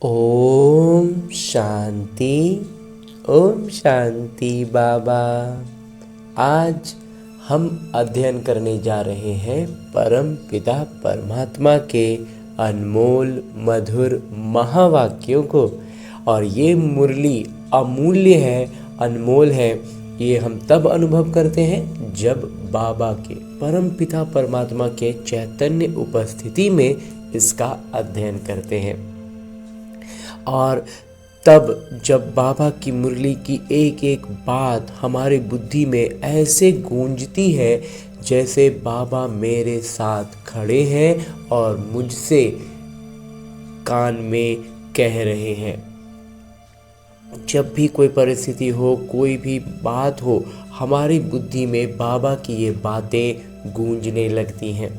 ओम शांति। ओम शांति बाबा। आज हम अध्ययन करने जा रहे हैं परम पिता परमात्मा के अनमोल मधुर महावाक्यों को। और ये मुरली अमूल्य है, अनमोल है। ये हम तब अनुभव करते हैं जब बाबा के परम पिता परमात्मा के चैतन्य उपस्थिति में इसका अध्ययन करते हैं। और तब जब बाबा की मुरली की एक एक बात हमारे बुद्धि में ऐसे गूंजती है जैसे बाबा मेरे साथ खड़े हैं और मुझसे कान में कह रहे हैं। जब भी कोई परिस्थिति हो, कोई भी बात हो, हमारी बुद्धि में बाबा की ये बातें गूंजने लगती हैं।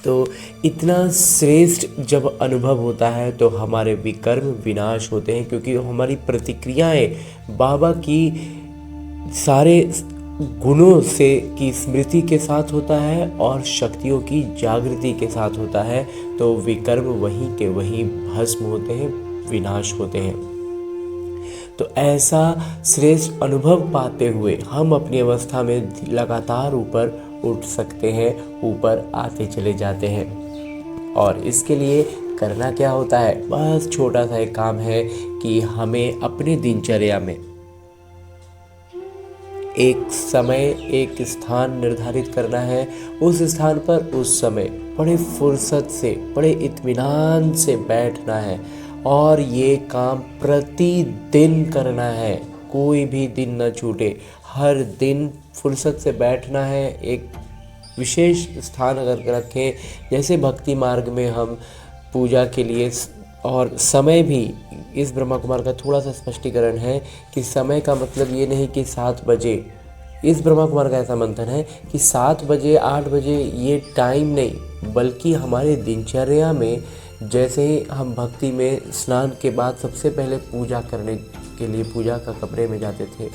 तो इतना श्रेष्ठ जब अनुभव होता है तो हमारे विकर्म विनाश होते हैं, क्योंकि हमारी प्रतिक्रियाएं बाबा की सारे गुणों से की स्मृति के साथ होता है और शक्तियों की जागृति के साथ होता है। तो विकर्म वहीं के वहीं भस्म होते हैं, विनाश होते हैं। तो ऐसा श्रेष्ठ अनुभव पाते हुए हम अपनी अवस्था में लगातार ऊपर उठ सकते हैं, ऊपर आते चले जाते हैं। और इसके लिए करना क्या होता है? बस छोटा सा एक काम है कि हमें अपने दिनचर्या में एक समय, एक स्थान निर्धारित करना है। उस स्थान पर उस समय बड़े फुर्सत से, बड़े इत्मीनान से बैठना है और ये काम प्रतिदिन करना है। कोई भी दिन न छूटे, हर दिन फुर्सत से बैठना है। एक विशेष स्थान अगर रखें, जैसे भक्ति मार्ग में हम पूजा के लिए, और समय भी इस ब्रह्मा कुमार का थोड़ा सा स्पष्टीकरण है कि समय का मतलब ये नहीं कि 7 बजे। इस ब्रह्मा कुमार का ऐसा मंथन है कि 7 बजे 8 बजे ये टाइम नहीं, बल्कि हमारे दिनचर्या में जैसे ही हम भक्ति में स्नान के बाद सबसे पहले पूजा करने के लिए पूजा का कमरे में जाते थे,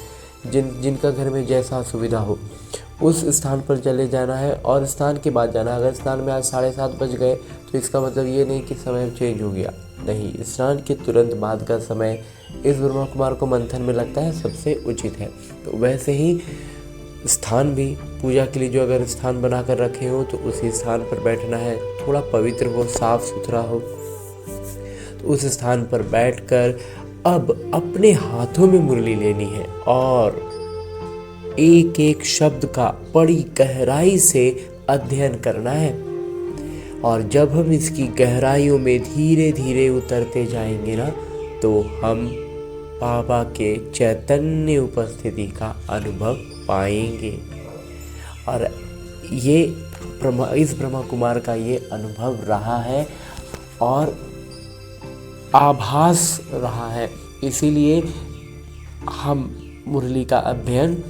जिनका घर में जैसा सुविधा हो उस स्थान पर चले जाना है और स्नान के बाद जाना। अगर स्नान में आज 7:30 बज गए तो इसका मतलब ये नहीं कि समय चेंज हो गया, नहीं, स्नान के तुरंत बाद का समय इस ब्रह्मा कुमार को मंथन में लगता है सबसे उचित है। तो वैसे ही स्थान भी पूजा के लिए जो अगर स्थान बना कर रखे हो तो उसी स्थान पर बैठना है। थोड़ा पवित्र हो, साफ सुथरा हो, तो उस स्थान पर बैठकर अब अपने हाथों में मुरली लेनी है और एक एक शब्द का बड़ी गहराई से अध्ययन करना है। और जब हम इसकी गहराइयों में धीरे धीरे उतरते जाएंगे ना, तो हम बाबा के चैतन्य उपस्थिति का अनुभव पाएंगे। और ये इस ब्रह्मा कुमार का ये अनुभव रहा है और आभास रहा है। इसीलिए हम मुरली का अध्ययन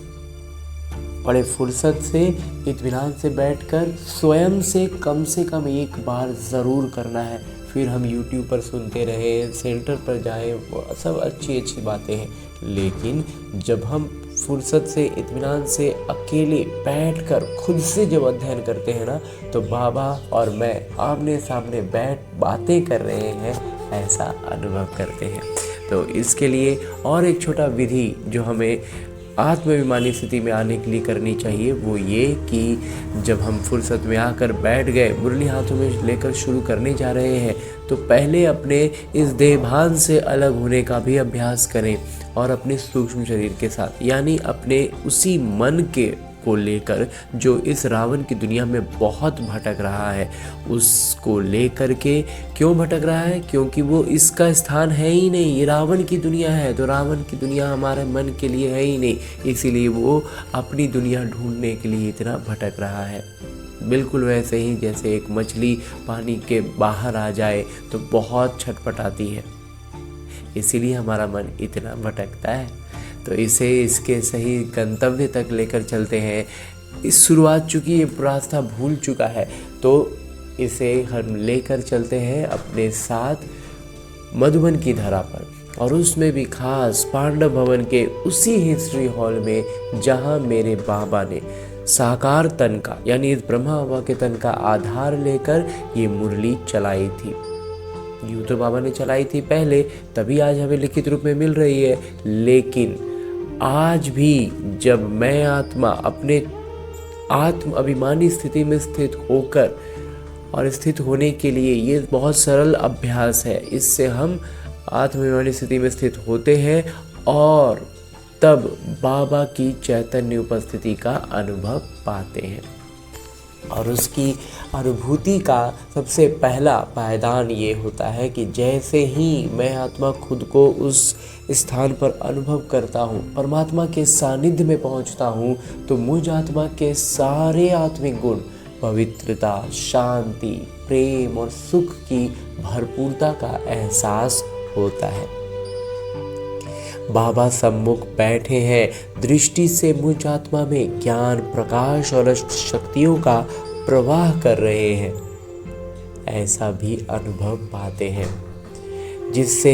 बड़े फुर्सत से, इत्मीनान से बैठकर स्वयं से कम एक बार ज़रूर करना है। फिर हम YouTube पर सुनते रहे, सेंटर पर जाएं, वो सब अच्छी बातें हैं, लेकिन जब हम फुर्सत से, इत्मीनान से अकेले बैठकर खुद से जब अध्ययन करते हैं ना, तो बाबा और मैं आमने सामने बैठ बातें कर रहे हैं, ऐसा अनुभव करते हैं। तो इसके लिए और एक छोटा विधि जो हमें आत्माभिमानी स्थिति में आने के लिए करनी चाहिए, वो ये कि जब हम फुर्सत में आकर बैठ गए, मुरली हाथों में लेकर शुरू करने जा रहे हैं, तो पहले अपने इस देहभान से अलग होने का भी अभ्यास करें और अपने सूक्ष्म शरीर के साथ, यानी अपने उसी मन के को लेकर जो इस रावण की दुनिया में बहुत भटक रहा है, उसको लेकर के। क्यों भटक रहा है? क्योंकि वो इसका स्थान है ही नहीं, ये रावण की दुनिया है, तो रावण की दुनिया हमारे मन के लिए है ही नहीं, इसीलिए वो अपनी दुनिया ढूंढने के लिए इतना भटक रहा है। बिल्कुल वैसे ही जैसे एक मछली पानी के बाहर आ जाए तो बहुत छटपटाती है, इसीलिए हमारा मन इतना भटकता है। तो इसे इसके सही गंतव्य तक लेकर चलते हैं। इस शुरुआत, चूँकि ये रास्ता भूल चुका है, तो इसे हम लेकर चलते हैं अपने साथ मधुबन की धरा पर, और उसमें भी खास पांडव भवन के उसी हिस्ट्री हॉल में जहाँ मेरे बाबा ने साकार तन का, यानी इस ब्रह्मा बाबा के तन का आधार लेकर ये मुरली चलाई थी। यूँ तो बाबा ने चलाई थी पहले, तभी आज हमें लिखित रूप में मिल रही है। लेकिन आज भी जब मैं आत्मा अपने आत्म अभिमानी स्थिति में स्थित होकर और स्थित होने के लिए, ये बहुत सरल अभ्यास है, इससे हम आत्माभिमानी स्थिति में स्थित होते हैं और तब बाबा की चैतन्य उपस्थिति का अनुभव पाते हैं। और उसकी अनुभूति का सबसे पहला पायदान ये होता है कि जैसे ही मैं आत्मा खुद को उस स्थान पर अनुभव करता हूँ, परमात्मा के सानिध्य में पहुँचता हूँ, तो मुझ आत्मा के सारे आत्मिक गुण, पवित्रता, शांति, प्रेम और सुख की भरपूरता का एहसास होता है। बाबा सम्मुख बैठे हैं, दृष्टि से मुझ आत्मा में ज्ञान, प्रकाश और अष्ट शक्तियों का प्रवाह कर रहे हैं, ऐसा भी अनुभव पाते हैं, जिससे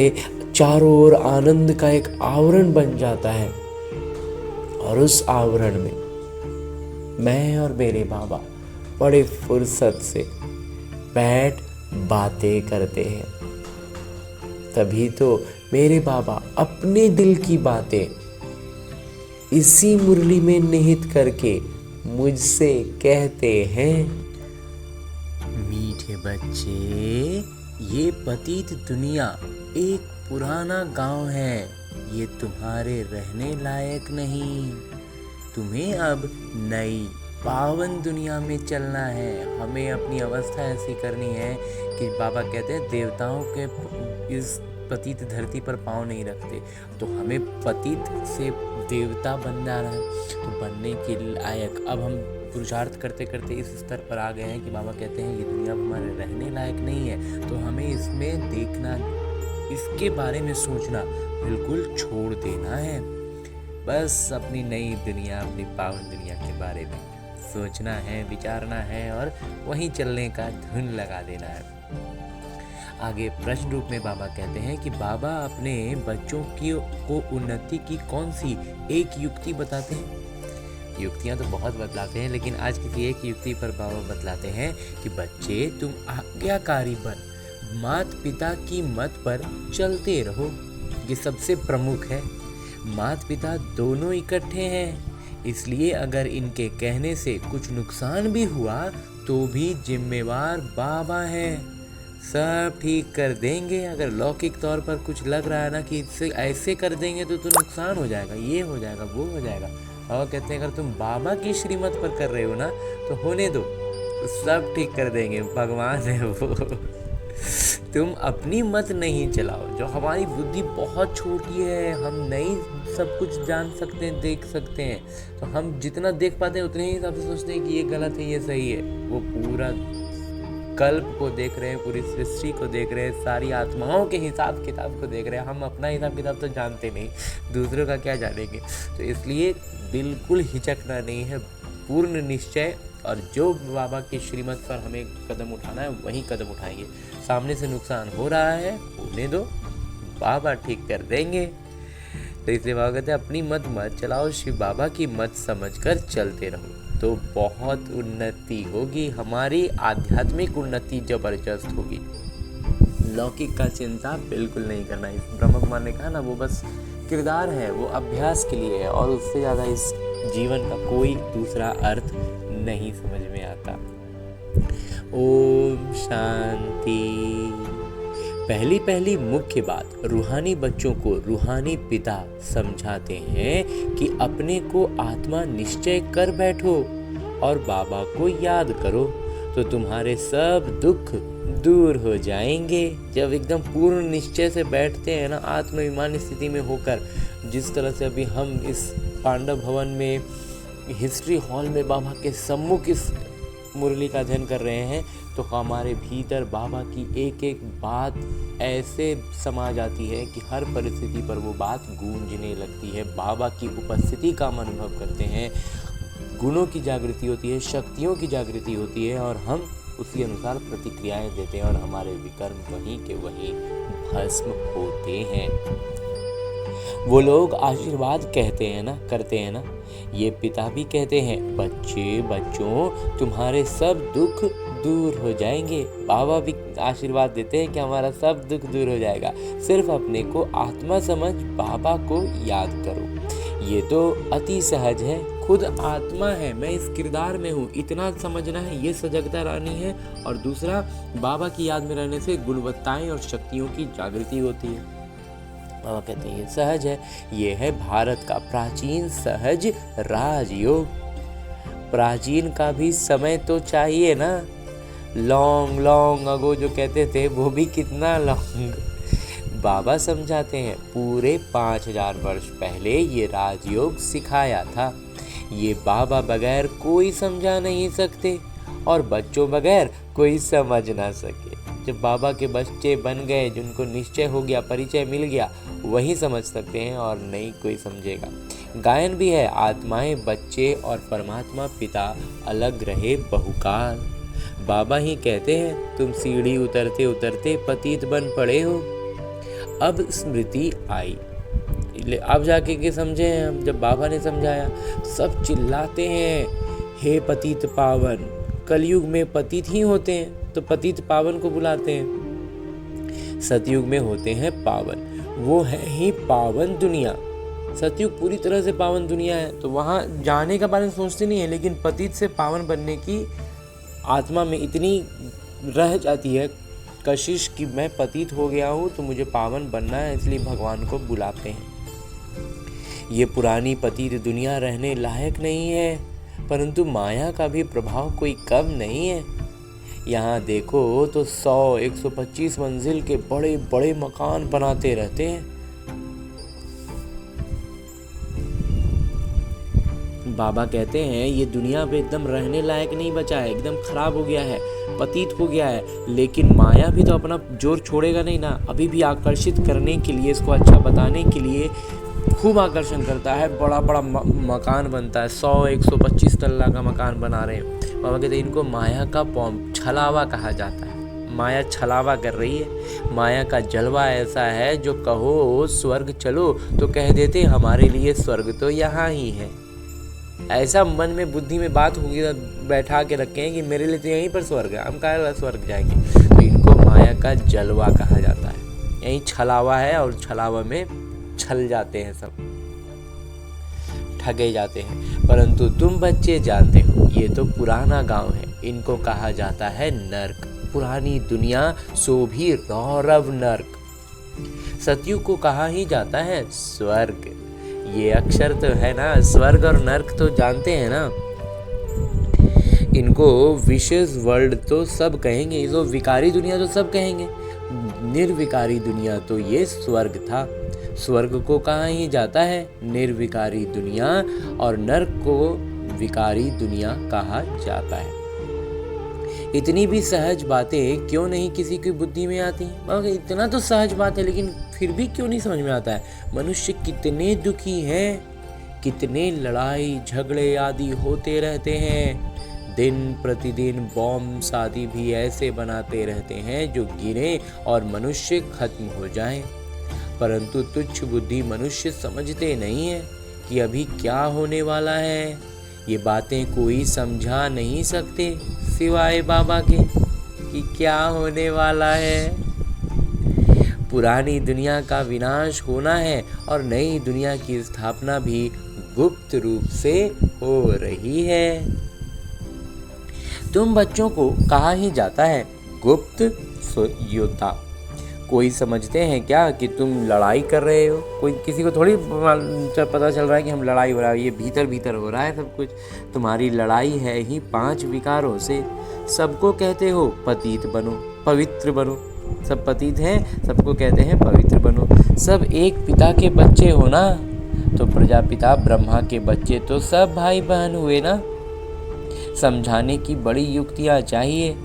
चारों ओर आनंद का एक आवरण बन जाता है। और उस आवरण में मैं और मेरे बाबा बड़े फुर्सत से बैठ बातें करते हैं। तभी तो मेरे बाबा अपने दिल की बातें इसी मुरली में निहित करके मुझसे कहते हैं, मीठे बच्चे, ये पतित दुनिया एक पुराना गांव है, ये तुम्हारे रहने लायक नहीं। तुम्हें अब नई पावन दुनिया में चलना है। हमें अपनी अवस्था ऐसी करनी है कि बाबा कहते हैं देवताओं के इस पतित धरती पर पाँव नहीं रखते, तो हमें पतित से देवता बनना है। तो बनने के लायक अब हम पुरुषार्थ करते करते इस स्तर पर आ गए हैं कि बाबा कहते हैं ये दुनिया हमारे रहने लायक नहीं है, तो हमें इसमें देखना, इसके बारे में सोचना बिल्कुल छोड़ देना है। बस अपनी नई दुनिया, अपनी पावन दुनिया के बारे में सोचना है, विचारना है और वहीं चलने का धुन लगा देना है। आगे प्रश्न रूप में बाबा कहते हैं कि बाबा अपने बच्चों को उन्नति की कौन सी एक युक्ति बताते हैं। युक्तियां तो बहुत बतलाते हैं, लेकिन आज किसी एक युक्ति पर बाबा बतलाते हैं कि बच्चे, तुम आज्ञाकारी बन, माता पिता की मत पर चलते रहो। ये सबसे प्रमुख है। माता पिता दोनों इकट्ठे हैं, इसलिए अगर इनके कहने से कुछ नुकसान भी हुआ तो भी जिम्मेवार बाबा है, सब ठीक कर देंगे। अगर लौकिक तौर पर कुछ लग रहा है ना कि इससे ऐसे कर देंगे तो नुकसान हो जाएगा, ये हो जाएगा, वो हो जाएगा, और कहते हैं अगर तुम बाबा की श्रीमत पर कर रहे हो ना तो होने दो, सब ठीक कर देंगे, भगवान है वो। तुम अपनी मत नहीं चलाओ। जो हमारी बुद्धि बहुत छोटी है, हम नहीं सब कुछ जान सकते हैं, देख सकते हैं, तो हम जितना देख पाते हैं उतने ही हिसाब से सोचते हैं कि ये गलत है, ये सही है। वो पूरा कल्प को देख रहे हैं, पूरी सृष्टि को देख रहे हैं, सारी आत्माओं के हिसाब किताब को देख रहे हैं। हम अपना हिसाब किताब तो जानते नहीं, दूसरों का क्या जानेंगे। तो इसलिए बिल्कुल हिचकना नहीं है, पूर्ण निश्चय, और जो बाबा की श्रीमत पर हमें कदम उठाना है वही कदम उठाएंगे। सामने से नुकसान हो रहा है, होने दो, बाबा ठीक कर देंगे। तो इसलिए बाबा कहते हैं अपनी मत चलाओ, शिव बाबा की मत समझकर चलते रहो, तो बहुत उन्नति होगी, हमारी आध्यात्मिक उन्नति जबरदस्त होगी। लौकिक का चिंता बिल्कुल नहीं करना। इस ब्रह्म कुमार ने कहा ना, वो बस किरदार है, वो अभ्यास के लिए है, और उससे ज़्यादा इस जीवन का कोई दूसरा अर्थ नहीं समझ में आता। ओम शांति। पहली मुख्य बात, रूहानी बच्चों को रूहानी पिता समझाते हैं कि अपने को आत्मा निश्चय कर बैठो और बाबा को याद करो, तो तुम्हारे सब दुख दूर हो जाएंगे। जब एकदम पूर्ण निश्चय से बैठते हैं ना, आत्माभिमानी स्थिति में होकर, जिस तरह से अभी हम इस पांडव भवन में हिस्ट्री हॉल में बाबा के सम्मुख इस मुरली का अध्ययन कर रहे हैं, तो हमारे भीतर बाबा की एक एक बात ऐसे समा जाती है कि हर परिस्थिति पर वो बात गूंजने लगती है। बाबा की उपस्थिति का हम अनुभव करते हैं, गुणों की जागृति होती है, शक्तियों की जागृति होती है, और हम उसी अनुसार प्रतिक्रियाएं देते हैं, और हमारे विकर्म वहीं के वहीं भस्म होते हैं। वो लोग आशीर्वाद करते हैं ना, ये पिता भी कहते हैं, बच्चों तुम्हारे सब दुख दूर हो जाएंगे। बाबा भी आशीर्वाद देते हैं कि हमारा सब दुख दूर हो जाएगा, सिर्फ अपने को आत्मा समझ बाबा को याद करो। ये तो अति सहज है, खुद आत्मा है, मैं इस किरदार में हूँ, इतना समझना है, ये सजगता लानी है। और दूसरा, बाबा की याद में रहने से गुणवत्ताएं और शक्तियों की जागृति होती है। बाबा कहते हैं ये सहज है, ये है भारत का प्राचीन सहज राजयोग। प्राचीन का भी समय तो चाहिए ना, लॉन्ग अगो जो कहते थे वो भी कितना लॉन्ग। बाबा समझाते हैं पूरे 5000 वर्ष पहले ये राजयोग सिखाया था। ये बाबा बगैर कोई समझा नहीं सकते और बच्चों बगैर कोई समझ ना सके। जब बाबा के बच्चे बन गए, जिनको निश्चय हो गया, परिचय मिल गया, वही समझ सकते हैं और नहीं कोई समझेगा। गायन भी है, आत्माएं बच्चे और परमात्मा पिता अलग रहे बहुकाल। बाबा ही कहते हैं तुम सीढ़ी उतरते उतरते पतित बन पड़े हो, अब स्मृति आई। अब जाके के समझे हैं हम, जब बाबा ने समझाया। सब चिल्लाते हैं हे पतित पावन, कलयुग में पतित ही होते हैं तो पतित पावन को बुलाते हैं। सतयुग में होते हैं पावन, वो है ही पावन दुनिया। सतयुग पूरी तरह से पावन दुनिया है, तो वहाँ जाने का बारे में सोचते नहीं है, लेकिन पतित से पावन बनने की आत्मा में इतनी रह जाती है कशिश कि मैं पतित हो गया हूँ तो मुझे पावन बनना है, इसलिए भगवान को बुलाते हैं। ये पुरानी पतित दुनिया रहने लायक नहीं है, परंतु माया का भी प्रभाव कोई कम नहीं है। यहाँ देखो तो 100-125 मंजिल के बड़े बड़े मकान बनाते रहते हैं। बाबा कहते हैं ये दुनिया पे एकदम रहने लायक नहीं बचा है, एकदम खराब हो गया है, पतित हो गया है। लेकिन माया भी तो अपना जोर छोड़ेगा नहीं ना, अभी भी आकर्षित करने के लिए, इसको अच्छा बताने के लिए खूब आकर्षण करता है। बड़ा बड़ा मकान बनता है, 100-125 तल्ला का मकान बना रहे हैं। बाबा कहते हैं इनको माया का छलावा कहा जाता है। माया छलावा कर रही है, माया का जलवा ऐसा है जो कहो स्वर्ग चलो तो कह देते हमारे लिए स्वर्ग तो यहाँ ही है। ऐसा मन में बुद्धि में बात होगी, बैठा के रखे हैं कि मेरे लिए तो यहीं पर स्वर्ग है, हम कहाँ स्वर्ग जाएंगे। तो इनको माया का जलवा कहा जाता है, यही छलावा है और छलावा में छल जाते हैं, सब ठगे जाते हैं। परंतु तुम बच्चे जानते हो ये तो पुराना गांव है, इनको कहा जाता है नर्क। पुरानी दुनिया सो भी रौरव नर्क। सतयुग को कहा ही जाता है स्वर्ग। ये अक्षर तो है ना, स्वर्ग और नर्क तो जानते हैं ना। इनको विशेष वर्ल्ड तो सब कहेंगे, इसको विकारी दुनिया तो सब कहेंगे। निर्विकारी दुनिया तो ये स्वर्ग था। स्वर्ग को कहा ही जाता है निर्विकारी दुनिया और नर्क को विकारी दुनिया कहा जाता है। इतनी भी सहज बातें क्यों नहीं किसी की बुद्धि में आती? इतना तो सहज बात है, लेकिन फिर भी क्यों नहीं समझ में आता है? मनुष्य कितने दुखी हैं, कितने लड़ाई झगड़े आदि होते रहते हैं। दिन प्रतिदिन बॉम्ब आदि भी ऐसे बनाते रहते हैं जो गिरे और मनुष्य खत्म हो जाएं। परंतु तुच्छ बुद्धि मनुष्य समझते नहीं है कि अभी क्या होने वाला है। ये बातें कोई समझा नहीं सकते सिवाय बाबा के कि क्या होने वाला है। पुरानी दुनिया का विनाश होना है और नई दुनिया की स्थापना भी गुप्त रूप से हो रही है। तुम बच्चों को कहा ही जाता है गुप्त योद्धा। कोई समझते हैं क्या कि तुम लड़ाई कर रहे हो? कोई किसी को थोड़ी पता चल रहा है कि हम लड़ाई हो रहा है, ये भीतर भीतर हो रहा है सब कुछ। तुम्हारी लड़ाई है ही 5 विकारों से। सबको कहते हो पतित बनो, पवित्र बनो। सब पतित हैं, सबको कहते हैं पवित्र बनो। सब एक पिता के बच्चे हो ना, तो प्रजापिता ब्रह्मा के बच्चे तो सब भाई बहन हुए ना। समझाने की बड़ी युक्तियाँ चाहिए।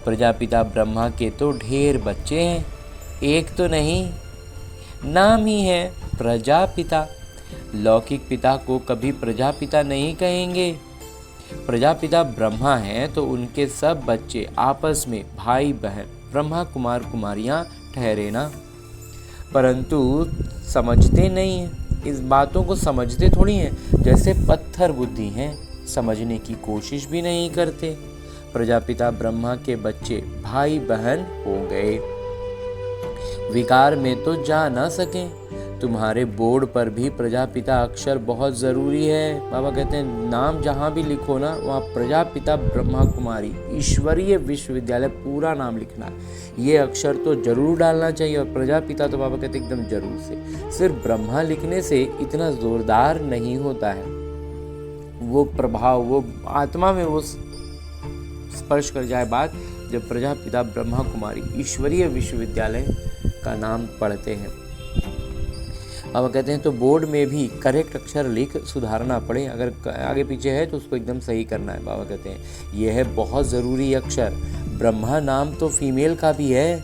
प्रजापिता ब्रह्मा के तो ढेर बच्चे हैं, एक तो नहीं, नाम ही है प्रजापिता। लौकिक पिता को कभी प्रजापिता नहीं कहेंगे। प्रजापिता ब्रह्मा हैं तो उनके सब बच्चे आपस में भाई बहन ब्रह्मा कुमार कुमारियाँ ठहरे ना। परंतु समझते नहीं हैं, इस बातों को समझते थोड़ी हैं। जैसे पत्थर बुद्धि हैं, समझने की कोशिश भी नहीं करते। प्रजापिता ब्रह्मा के बच्चे भाई बहन हो गए। विकार में तो जा ना सके। तुम्हारे बोर्ड पर भी प्रजापिता अक्षर बहुत ज़रूरी है। बाबा कहते हैं नाम जहाँ भी लिखो ना, वहाँ प्रजापिता ब्रह्मा कुमारी ईश्वरीय विश्वविद्यालय पूरा नाम लिखना है। ये अक्षर तो जरूर डालना चाहिए, और प्रजापिता तो बाबा कहते हैं एकदम जरूर से। सिर्फ ब्रह्मा लिखने से इतना ज़ोरदार नहीं होता है, वो प्रभाव, वो आत्मा में वो स्पर्श कर जाए बात, जब प्रजापिता ब्रह्मा कुमारी ईश्वरीय विश्वविद्यालय का नाम पढ़ते हैं। बाबा कहते हैं तो बोर्ड में भी करेक्ट अक्षर लिख सुधारना पड़े, अगर आगे पीछे है तो उसको एकदम सही करना है। बाबा कहते हैं यह है बहुत ज़रूरी अक्षर। ब्रह्मा नाम तो फीमेल का भी है,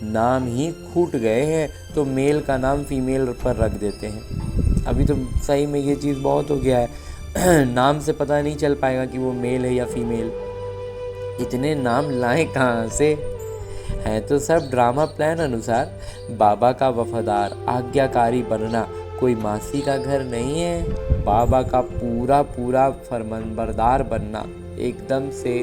नाम ही खूट गए हैं तो मेल का नाम फीमेल पर रख देते हैं। अभी तो सही में ये चीज़ बहुत हो गया है नाम से पता नहीं चल पाएगा कि वो मेल है या फीमेल। इतने नाम लाएं कहाँ से? है तो सब ड्रामा प्लान अनुसार। बाबा का वफादार आज्ञाकारी बनना कोई मासी का घर नहीं है। बाबा का पूरा पूरा फरमानबरदार बनना, एकदम से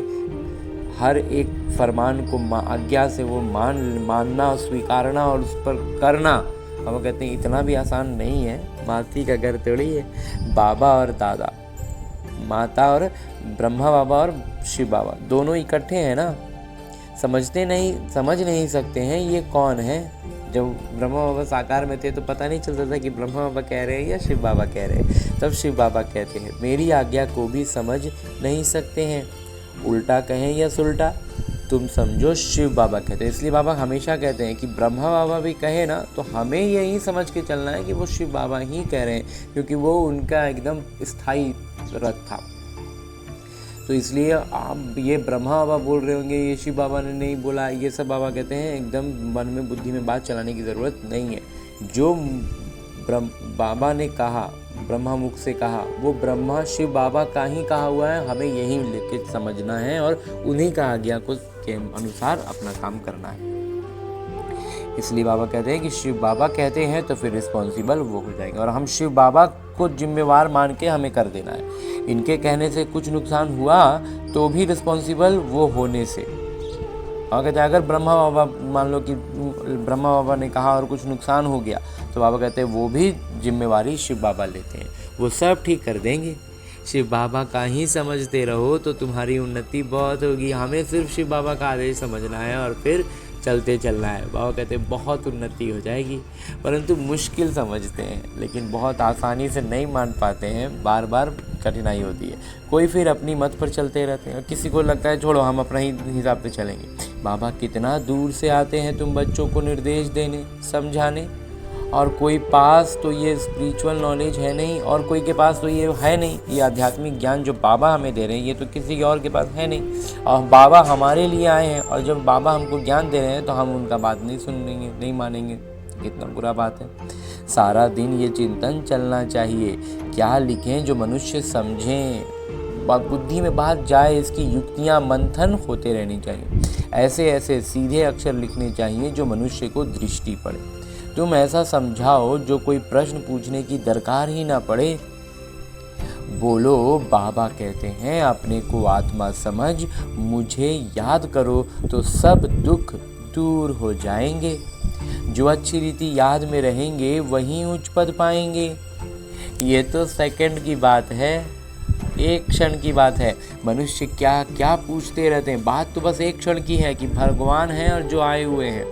हर एक फरमान को आज्ञा से वो मानना, स्वीकारना और उस पर करना। बाबा कहते हैं इतना भी आसान नहीं है, मासी का घर थोड़ी है। बाबा और दादा, माता और ब्रह्मा बाबा और शिव बाबा दोनों इकट्ठे हैं ना। समझ नहीं सकते हैं ये कौन है। जब ब्रह्मा बाबा साकार में थे तो पता नहीं चलता था कि ब्रह्मा बाबा कह रहे हैं या शिव बाबा कह रहे हैं। तब शिव बाबा कहते हैं मेरी आज्ञा को भी समझ नहीं सकते हैं, उल्टा कहें या सुल्टा तुम समझो शिव बाबा कहते हैं। इसलिए बाबा हमेशा कहते हैं कि ब्रह्मा बाबा भी कहे ना तो हमें यही समझ के चलना है कि वो शिव बाबा ही कह रहे हैं, क्योंकि वो उनका एकदम स्थायी रथ था। तो इसलिए आप ये ब्रह्मा बाबा बोल रहे होंगे, ये शिव बाबा ने नहीं बोला, ये सब बाबा कहते हैं एकदम मन में बुद्धि में बात चलाने की ज़रूरत नहीं है। जो बाबा ने कहा, ब्रह्मा मुख से कहा, वो ब्रह्मा शिव बाबा का ही कहा हुआ है। हमें यही लेके समझना है और उन्हीं का आज्ञा को के अनुसार अपना काम करना है। इसलिए बाबा कहते हैं कि शिव बाबा कहते हैं तो फिर रिस्पॉन्सिबल वो हो जाएंगे, और हम शिव बाबा को जिम्मेवार मान के हमें कर देना है। इनके कहने से कुछ नुकसान हुआ तो भी रिस्पॉन्सिबल वो होने से। और कहते हैं अगर ब्रह्मा बाबा, मान लो कि ब्रह्मा बाबा ने कहा और कुछ नुकसान हो गया, तो बाबा कहते हैं वो भी जिम्मेवारी शिव बाबा लेते हैं, वो सब ठीक कर देंगे। शिव बाबा का ही समझते रहो तो तुम्हारी उन्नति बहुत होगी। हमें सिर्फ शिव बाबा का आदेश समझना है और फिर चलते चलना है। बाबा कहते हैं बहुत उन्नति हो जाएगी, परंतु मुश्किल समझते हैं, लेकिन बहुत आसानी से नहीं मान पाते हैं, बार बार कठिनाई होती है। कोई फिर अपनी मत पर चलते रहते हैं, किसी को लगता है छोड़ो हम अपना ही हिसाब से चलेंगे। बाबा कितना दूर से आते हैं तुम बच्चों को निर्देश देने, समझाने, और कोई पास तो ये स्पिरिचुअल नॉलेज है नहीं, और कोई के पास तो ये है नहीं। ये आध्यात्मिक ज्ञान जो बाबा हमें दे रहे हैं ये तो किसी और के पास है नहीं, और बाबा हमारे लिए आए हैं, और जब बाबा हमको ज्ञान दे रहे हैं तो हम उनका बात नहीं सुनेंगे, नहीं मानेंगे। कितना बुरा बात है। सारा दिन ये चिंतन चलना चाहिए, क्या लिखें जो मनुष्य समझें, बुद्धि में बात जाए, इसकी युक्तियाँ मंथन होते रहनी चाहिए। ऐसे ऐसे सीधे अक्षर लिखने चाहिए जो मनुष्य को दृष्टि पड़े। तुम ऐसा समझाओ जो कोई प्रश्न पूछने की दरकार ही ना पड़े। बोलो बाबा कहते हैं अपने को आत्मा समझ, मुझे याद करो तो सब दुख दूर हो जाएंगे। जो अच्छी रीति याद में रहेंगे वही उच्च पद पाएंगे। ये तो सेकंड की बात है, एक क्षण की बात है। मनुष्य क्या क्या पूछते रहते हैं, बात तो बस एक क्षण की है कि भगवान है और जो आए हुए हैं,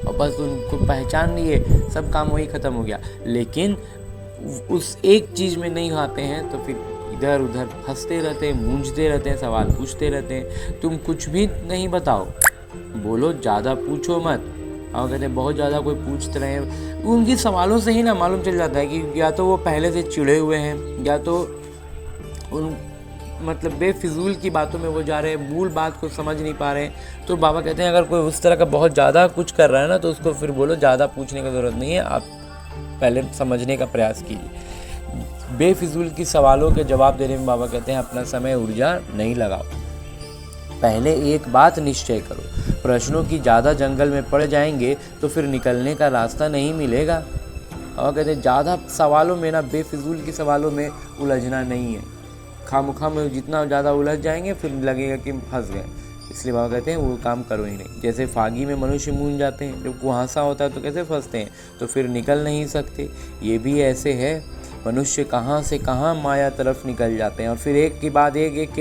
और बस उनको पहचान लिए, सब काम वही ख़त्म हो गया। लेकिन उस एक चीज़ में नहीं आते हैं तो फिर इधर उधर फंसते रहते हैं, मूंझते रहते हैं, सवाल पूछते रहते हैं। तुम कुछ भी नहीं बताओ, बोलो ज़्यादा पूछो मत। और कहते हैं बहुत ज़्यादा कोई पूछते रहे, उनके सवालों से ही ना मालूम चल जाता है कि या तो वो पहले से चिढ़े हुए हैं, या तो उन मतलब बेफिजूल की बातों में वो जा रहे हैं, मूल बात को समझ नहीं पा रहे हैं। तो बाबा कहते हैं अगर कोई उस तरह का बहुत ज़्यादा कुछ कर रहा है ना, तो उसको फिर बोलो ज़्यादा पूछने की ज़रूरत नहीं है, आप पहले समझने का प्रयास कीजिए। बेफिजूल की सवालों के जवाब देने में बाबा कहते हैं अपना समय ऊर्जा नहीं लगाओ, पहले एक बात निश्चय करो। प्रश्नों की ज़्यादा जंगल में पड़ जाएंगे तो फिर निकलने का रास्ता नहीं मिलेगा। और कहते हैं ज़्यादा सवालों में ना, बेफिजूल की सवालों में उलझना नहीं है। खामखा में जितना ज़्यादा उलझ जाएंगे फिर लगेगा कि फंस गए। इसलिए बाबा कहते हैं वो काम करो ही नहीं। जैसे फागी में मनुष्य मूंझ जाते हैं, जब कुहासा होता है तो कैसे फंसते हैं, तो फिर निकल नहीं सकते। ये भी ऐसे है, मनुष्य कहाँ से कहाँ माया तरफ निकल जाते हैं और फिर एक के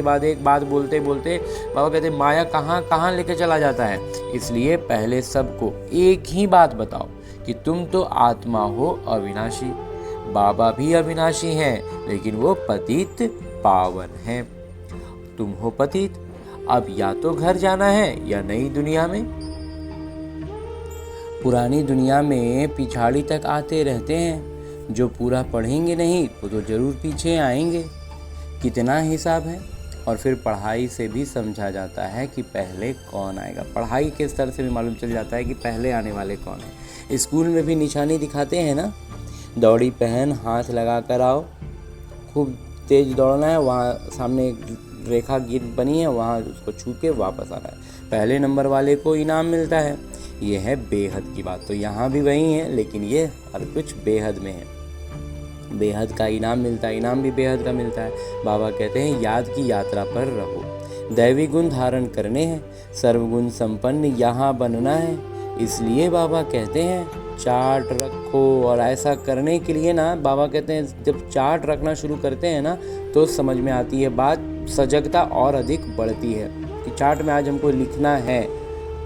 बाद एक बात बोलते बोलते बाबा कहते हैं माया कहाँ कहाँ लेके चला जाता है। इसलिए पहले सबको एक ही बात बताओ कि तुम तो आत्मा हो अविनाशी। बाबा भी अविनाशी हैं, लेकिन वो पतित पावन हैं। तुम हो पतित, अब या तो घर जाना है या नई दुनिया में। पुरानी दुनिया में पिछाड़ी तक आते रहते हैं, जो पूरा पढ़ेंगे नहीं वो तो जरूर पीछे आएंगे। कितना हिसाब है। और फिर पढ़ाई से भी समझा जाता है कि पहले कौन आएगा। पढ़ाई के स्तर से भी मालूम चल जाता है कि पहले आने वाले कौन है। स्कूल में भी निशानी दिखाते हैं ना, दौड़ी पहन, हाथ लगा कर आओ, खूब तेज दौड़ना है, वहाँ सामने एक रेखा गिर बनी है, वहाँ उसको छू के वापस आना है, पहले नंबर वाले को इनाम मिलता है। ये है बेहद की बात। तो यहाँ भी वही है, लेकिन ये हर कुछ बेहद में है। बेहद का इनाम मिलता है, इनाम भी बेहद का मिलता है। बाबा कहते हैं याद की यात्रा पर रहो, दैवी गुण धारण करने हैं, सर्वगुण संपन्न यहाँ बनना है। इसलिए बाबा कहते हैं चार्ट रखो। और ऐसा करने के लिए ना बाबा कहते हैं जब चार्ट रखना शुरू करते हैं ना तो समझ में आती है बात, सजगता और अधिक बढ़ती है कि चार्ट में आज हमको लिखना है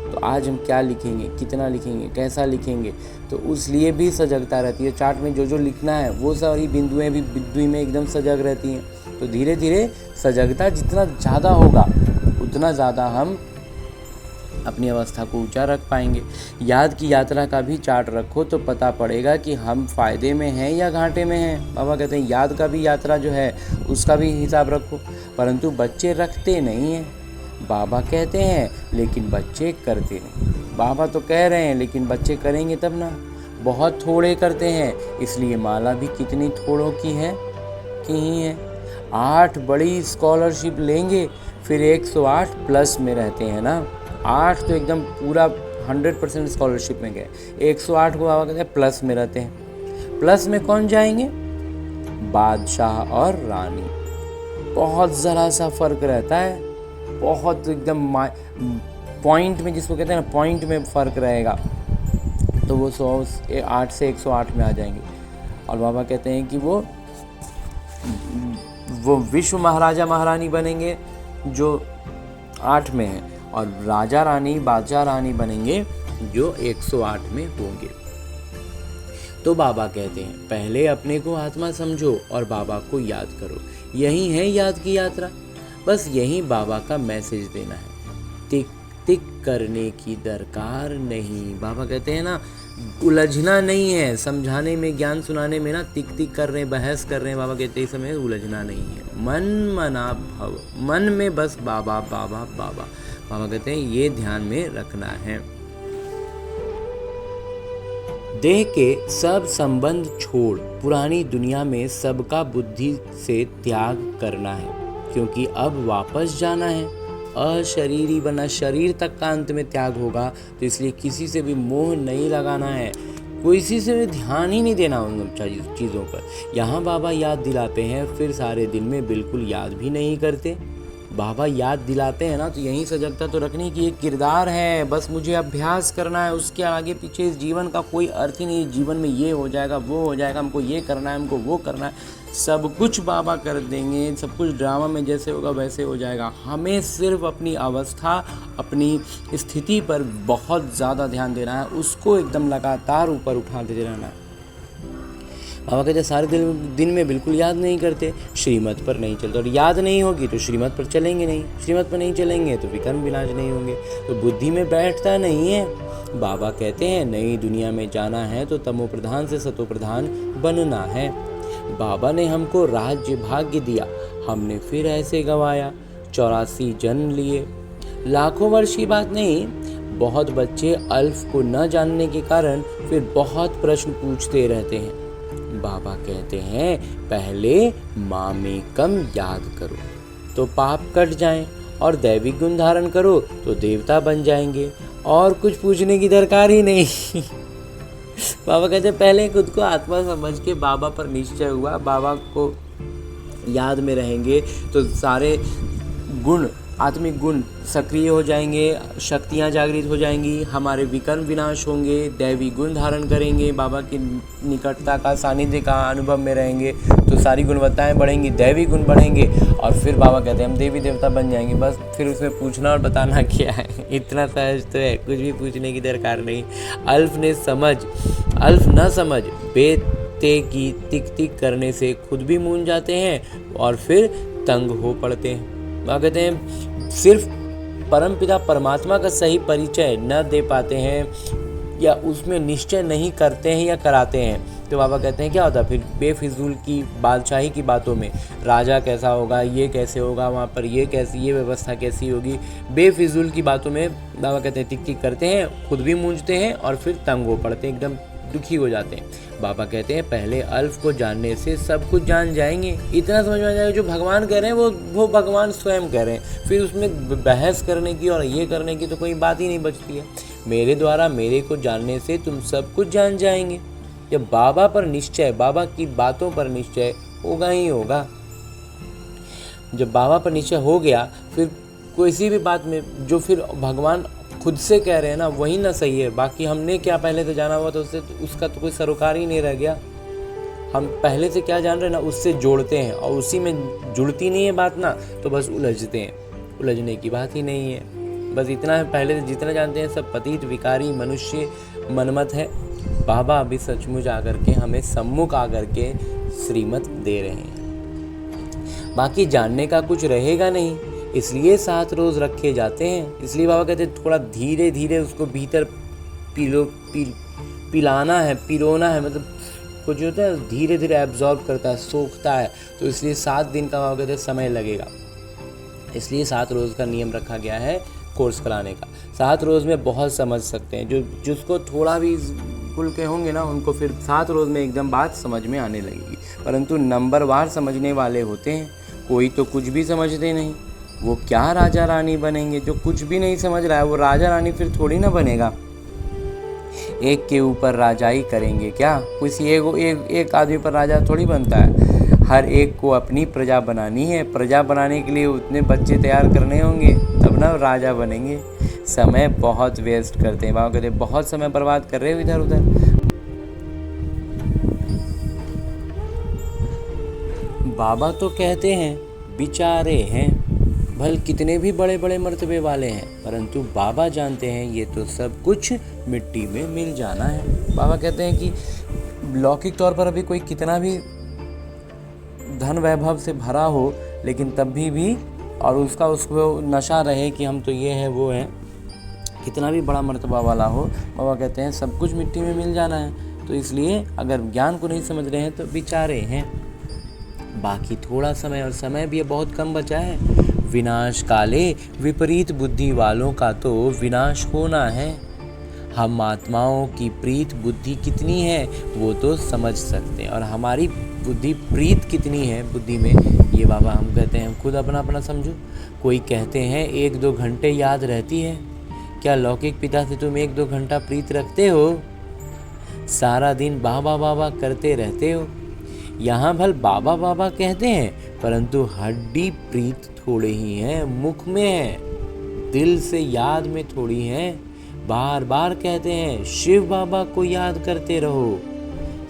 तो आज हम क्या लिखेंगे, कितना लिखेंगे, कैसा लिखेंगे। तो उस लिए भी सजगता रहती है। चार्ट में जो जो लिखना है वो सारी बिंदुएं भी बिंदु में एकदम सजग रहती हैं। तो धीरे धीरे सजगता जितना ज़्यादा होगा उतना ज़्यादा हम अपनी अवस्था को ऊंचा रख पाएंगे। याद की यात्रा का भी चार्ट रखो तो पता पड़ेगा कि हम फ़ायदे में हैं या घाटे में हैं। बाबा कहते हैं याद का भी यात्रा जो है उसका भी हिसाब रखो, परंतु बच्चे रखते नहीं हैं। बाबा कहते हैं लेकिन बच्चे करते नहीं। बाबा तो कह रहे हैं लेकिन बच्चे करेंगे तब ना। बहुत थोड़े करते हैं, इसलिए माला भी कितनी थोड़ों की है कि ही है। 8 बड़ी स्कॉलरशिप लेंगे फिर 108 प्लस में रहते हैं ना। 8 तो एकदम पूरा 100% स्कॉलरशिप में गए, 108 को बाबा कहते हैं प्लस में रहते हैं। प्लस में कौन जाएंगे? बादशाह और रानी। बहुत ज़रा सा फर्क रहता है, बहुत एकदम पॉइंट में, जिसको कहते हैं ना पॉइंट में फ़र्क रहेगा, तो वो 8 से 108 में आ जाएंगे। और बाबा कहते हैं कि वो विश्व महाराजा महारानी बनेंगे जो 8 में है, और राजा रानी बादशाह रानी बनेंगे जो 108 में होंगे। तो बाबा कहते हैं पहले अपने को आत्मा समझो और बाबा को याद करो। यही है याद की यात्रा। बस यही बाबा का मैसेज देना है। टिक टिक करने की दरकार नहीं। बाबा कहते हैं ना उलझना नहीं है, समझाने में, ज्ञान सुनाने में ना टिक टिक कर रहे हैं, बहस कर रहे हैं। बाबा कहते हैं इस समय उलझना नहीं है। मन मना भव, मन में बस बाबा बाबा बाबा। बाबा कहते हैं ये ध्यान में रखना है। देह के सब संबंध छोड़ पुरानी दुनिया में सबका बुद्धि से त्याग करना है, क्योंकि अब वापस जाना है। अशरीरी बना, शरीर तक का अंत में त्याग होगा, तो इसलिए किसी से भी मोह नहीं लगाना है, किसी से भी ध्यान ही नहीं देना उन चीज़ों पर। यहाँ बाबा याद दिलाते हैं, फिर सारे दिन में बिल्कुल याद भी नहीं करते। बाबा याद दिलाते हैं ना तो यहीं सजगता तो रखने की एक किरदार है। बस मुझे अभ्यास करना है, उसके आगे पीछे इस जीवन का कोई अर्थ ही नहीं। जीवन में ये हो जाएगा, वो हो जाएगा, हमको ये करना है, हमको वो करना है, सब कुछ बाबा कर देंगे। सब कुछ ड्रामा में जैसे होगा वैसे हो जाएगा। हमें सिर्फ अपनी अवस्था, अपनी स्थिति पर बहुत ज़्यादा ध्यान देना है, उसको एकदम लगातार ऊपर उठाते रहना है। बाबा कहते सारे दिन में बिल्कुल याद नहीं करते, श्रीमत पर नहीं चलते, और याद नहीं होगी तो श्रीमत पर चलेंगे नहीं, श्रीमत पर नहीं चलेंगे तो विकर्म विनाश नहीं होंगे, तो बुद्धि में बैठता नहीं है। बाबा कहते हैं नई दुनिया में जाना है तो तमो प्रधान से सतो प्रधान बनना है। बाबा ने हमको राज्य भाग्य दिया, हमने फिर ऐसे गवाया। 84 जन्म लिए, लाखों वर्ष की बात नहीं। बहुत बच्चे अल्फ को न जानने के कारण फिर बहुत प्रश्न पूछते रहते हैं। बाबा कहते हैं पहले मामेकम याद करो तो पाप कट जाएं, और दैवी गुण धारण करो तो देवता बन जाएंगे, और कुछ पूछने की दरकार ही नहीं। बाबा कहते हैं पहले खुद को आत्मा समझ के बाबा पर निश्चय हुआ, बाबा को याद में रहेंगे तो सारे गुण, आत्मिक गुण सक्रिय हो जाएंगे, शक्तियाँ जागृत हो जाएंगी, हमारे विकर्म विनाश होंगे, दैवी गुण धारण करेंगे, बाबा की निकटता का, सानिध्य का अनुभव में रहेंगे तो सारी गुणवत्ताएं बढ़ेंगी, दैवी गुण बढ़ेंगे और फिर बाबा कहते हैं हम देवी देवता बन जाएंगे। बस फिर उसमें पूछना और बताना क्या है, इतना सहज तो है, कुछ भी पूछने की दरकार नहीं। अल्फ न समझ बेते की टिक टिक करने से खुद भी मूंझ जाते हैं और फिर तंग हो पड़ते हैं। बाबा कहते हैं सिर्फ परमपिता परमात्मा का सही परिचय न दे पाते हैं या उसमें निश्चय नहीं करते हैं या कराते हैं तो बाबा कहते हैं क्या होता है फिर बेफिजूल की बादशाही की बातों में, राजा कैसा होगा, ये कैसे होगा, वहाँ पर ये कैसी, ये व्यवस्था कैसी होगी, बेफिजूल की बातों में बाबा कहते हैं टिक टिक करते हैं, खुद भी मूंझते हैं और फिर तंग हो पड़ते हैं, एकदम दुखी हो जाते हैं। बाबा कहते हैं पहले अल्फ को जानने से सब कुछ जान जाएंगे। इतना समझ में आ जाएगा जो भगवान कह रहे हैं वो भगवान स्वयं कह रहे हैं, फिर उसमें बहस करने की और ये करने की तो कोई बात ही नहीं बचती है। मेरे द्वारा मेरे को जानने से तुम सब कुछ जान जाएंगे। जब बाबा पर निश्चय, बाबा की बातों पर निश्चय होगा ही होगा। जब बाबा पर निश्चय हो गया फिर किसी भी बात में जो फिर भगवान खुद से कह रहे हैं ना वही ना सही है, बाकी हमने क्या पहले से जाना हुआ तो उसका तो कोई सरोकार ही नहीं रह गया। हम पहले से क्या जान रहे हैं ना उससे जोड़ते हैं और उसी में जुड़ती नहीं है बात ना तो बस उलझते हैं, उलझने की बात ही नहीं है। बस इतना है, पहले से जितना जानते हैं सब पतित विकारी मनुष्य मनमत है। बाबा अभी सचमुच आकर के हमें सम्मुख आकर के श्रीमत दे रहे हैं, बाकी जानने का कुछ रहेगा नहीं, इसलिए 7 रोज़ रखे जाते हैं। इसलिए बाबा कहते हैं थोड़ा धीरे धीरे उसको भीतर पिलाना है, पिरोना है, मतलब कुछ होता है धीरे धीरे एब्जॉर्ब करता है, सोखता है, तो इसलिए 7 दिन का बाबा कहते हैं समय लगेगा। इसलिए 7 रोज़ का नियम रखा गया है कोर्स कराने का। 7 रोज़ में बहुत समझ सकते हैं, जिसको थोड़ा भी कुल के होंगे ना उनको फिर 7 रोज़ में एकदम बात समझ में आने लगेगी। परंतु नंबरवार समझने वाले होते हैं, कोई तो कुछ भी समझते नहीं, वो क्या राजा रानी बनेंगे। जो कुछ भी नहीं समझ रहा है वो राजा रानी फिर थोड़ी ना बनेगा। एक के ऊपर राजाई करेंगे क्या, किसी एक आदमी पर राजा थोड़ी बनता है। हर एक को अपनी प्रजा बनानी है, प्रजा बनाने के लिए उतने बच्चे तैयार करने होंगे तब ना राजा बनेंगे। समय बहुत वेस्ट करते हैं, बाबा कहते हैं बहुत समय बर्बाद कर रहे हो इधर उधर। बाबा तो कहते हैं बिचारे हैं, भल कितने भी बड़े बड़े मर्तबे वाले हैं, परंतु बाबा जानते हैं ये तो सब कुछ मिट्टी में मिल जाना है। बाबा कहते हैं कि लौकिक तौर पर अभी कोई कितना भी धन वैभव से भरा हो लेकिन तब भी और उसको नशा रहे कि हम तो ये हैं वो हैं, कितना भी बड़ा मर्तबा वाला हो, बाबा कहते हैं सब कुछ मिट्टी में मिल जाना है। तो इसलिए अगर ज्ञान को नहीं समझ रहे हैं तो बेचारे हैं। बाकी थोड़ा समय और समय भी बहुत कम बचा है। विनाश काले विपरीत बुद्धि वालों का तो विनाश होना है। हम आत्माओं की प्रीत बुद्धि कितनी है वो तो समझ सकते हैं, और हमारी बुद्धि प्रीत कितनी है बुद्धि में ये बाबा हम कहते हैं खुद अपना अपना समझो। कोई कहते हैं 1-2 घंटे याद रहती है, क्या लौकिक पिता से तुम 1-2 घंटा प्रीत रखते हो? सारा दिन बाबा बाबा करते रहते हो। यहाँ भल बाबा बाबा कहते हैं परंतु हड्डी प्रीत थोड़े ही हैं, मुख में है, दिल से याद में थोड़ी हैं। बार बार कहते हैं शिव बाबा को याद करते रहो,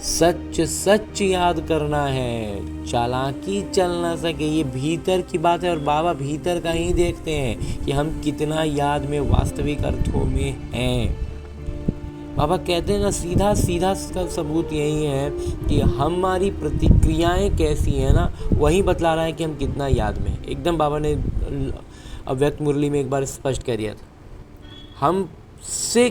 सच सच याद करना है, चालाकी चल ना सके। ये भीतर की बात है और बाबा भीतर का ही देखते हैं कि हम कितना याद में वास्तविक अर्थों में हैं। बाबा कहते हैं ना सीधा सीधा का सबूत यही है कि हमारी प्रतिक्रियाएं कैसी हैं ना वही बतला रहा है कि हम कितना याद में हैं। एकदम बाबा ने अव्यक्त मुरली में एक बार स्पष्ट कर दिया था, हम से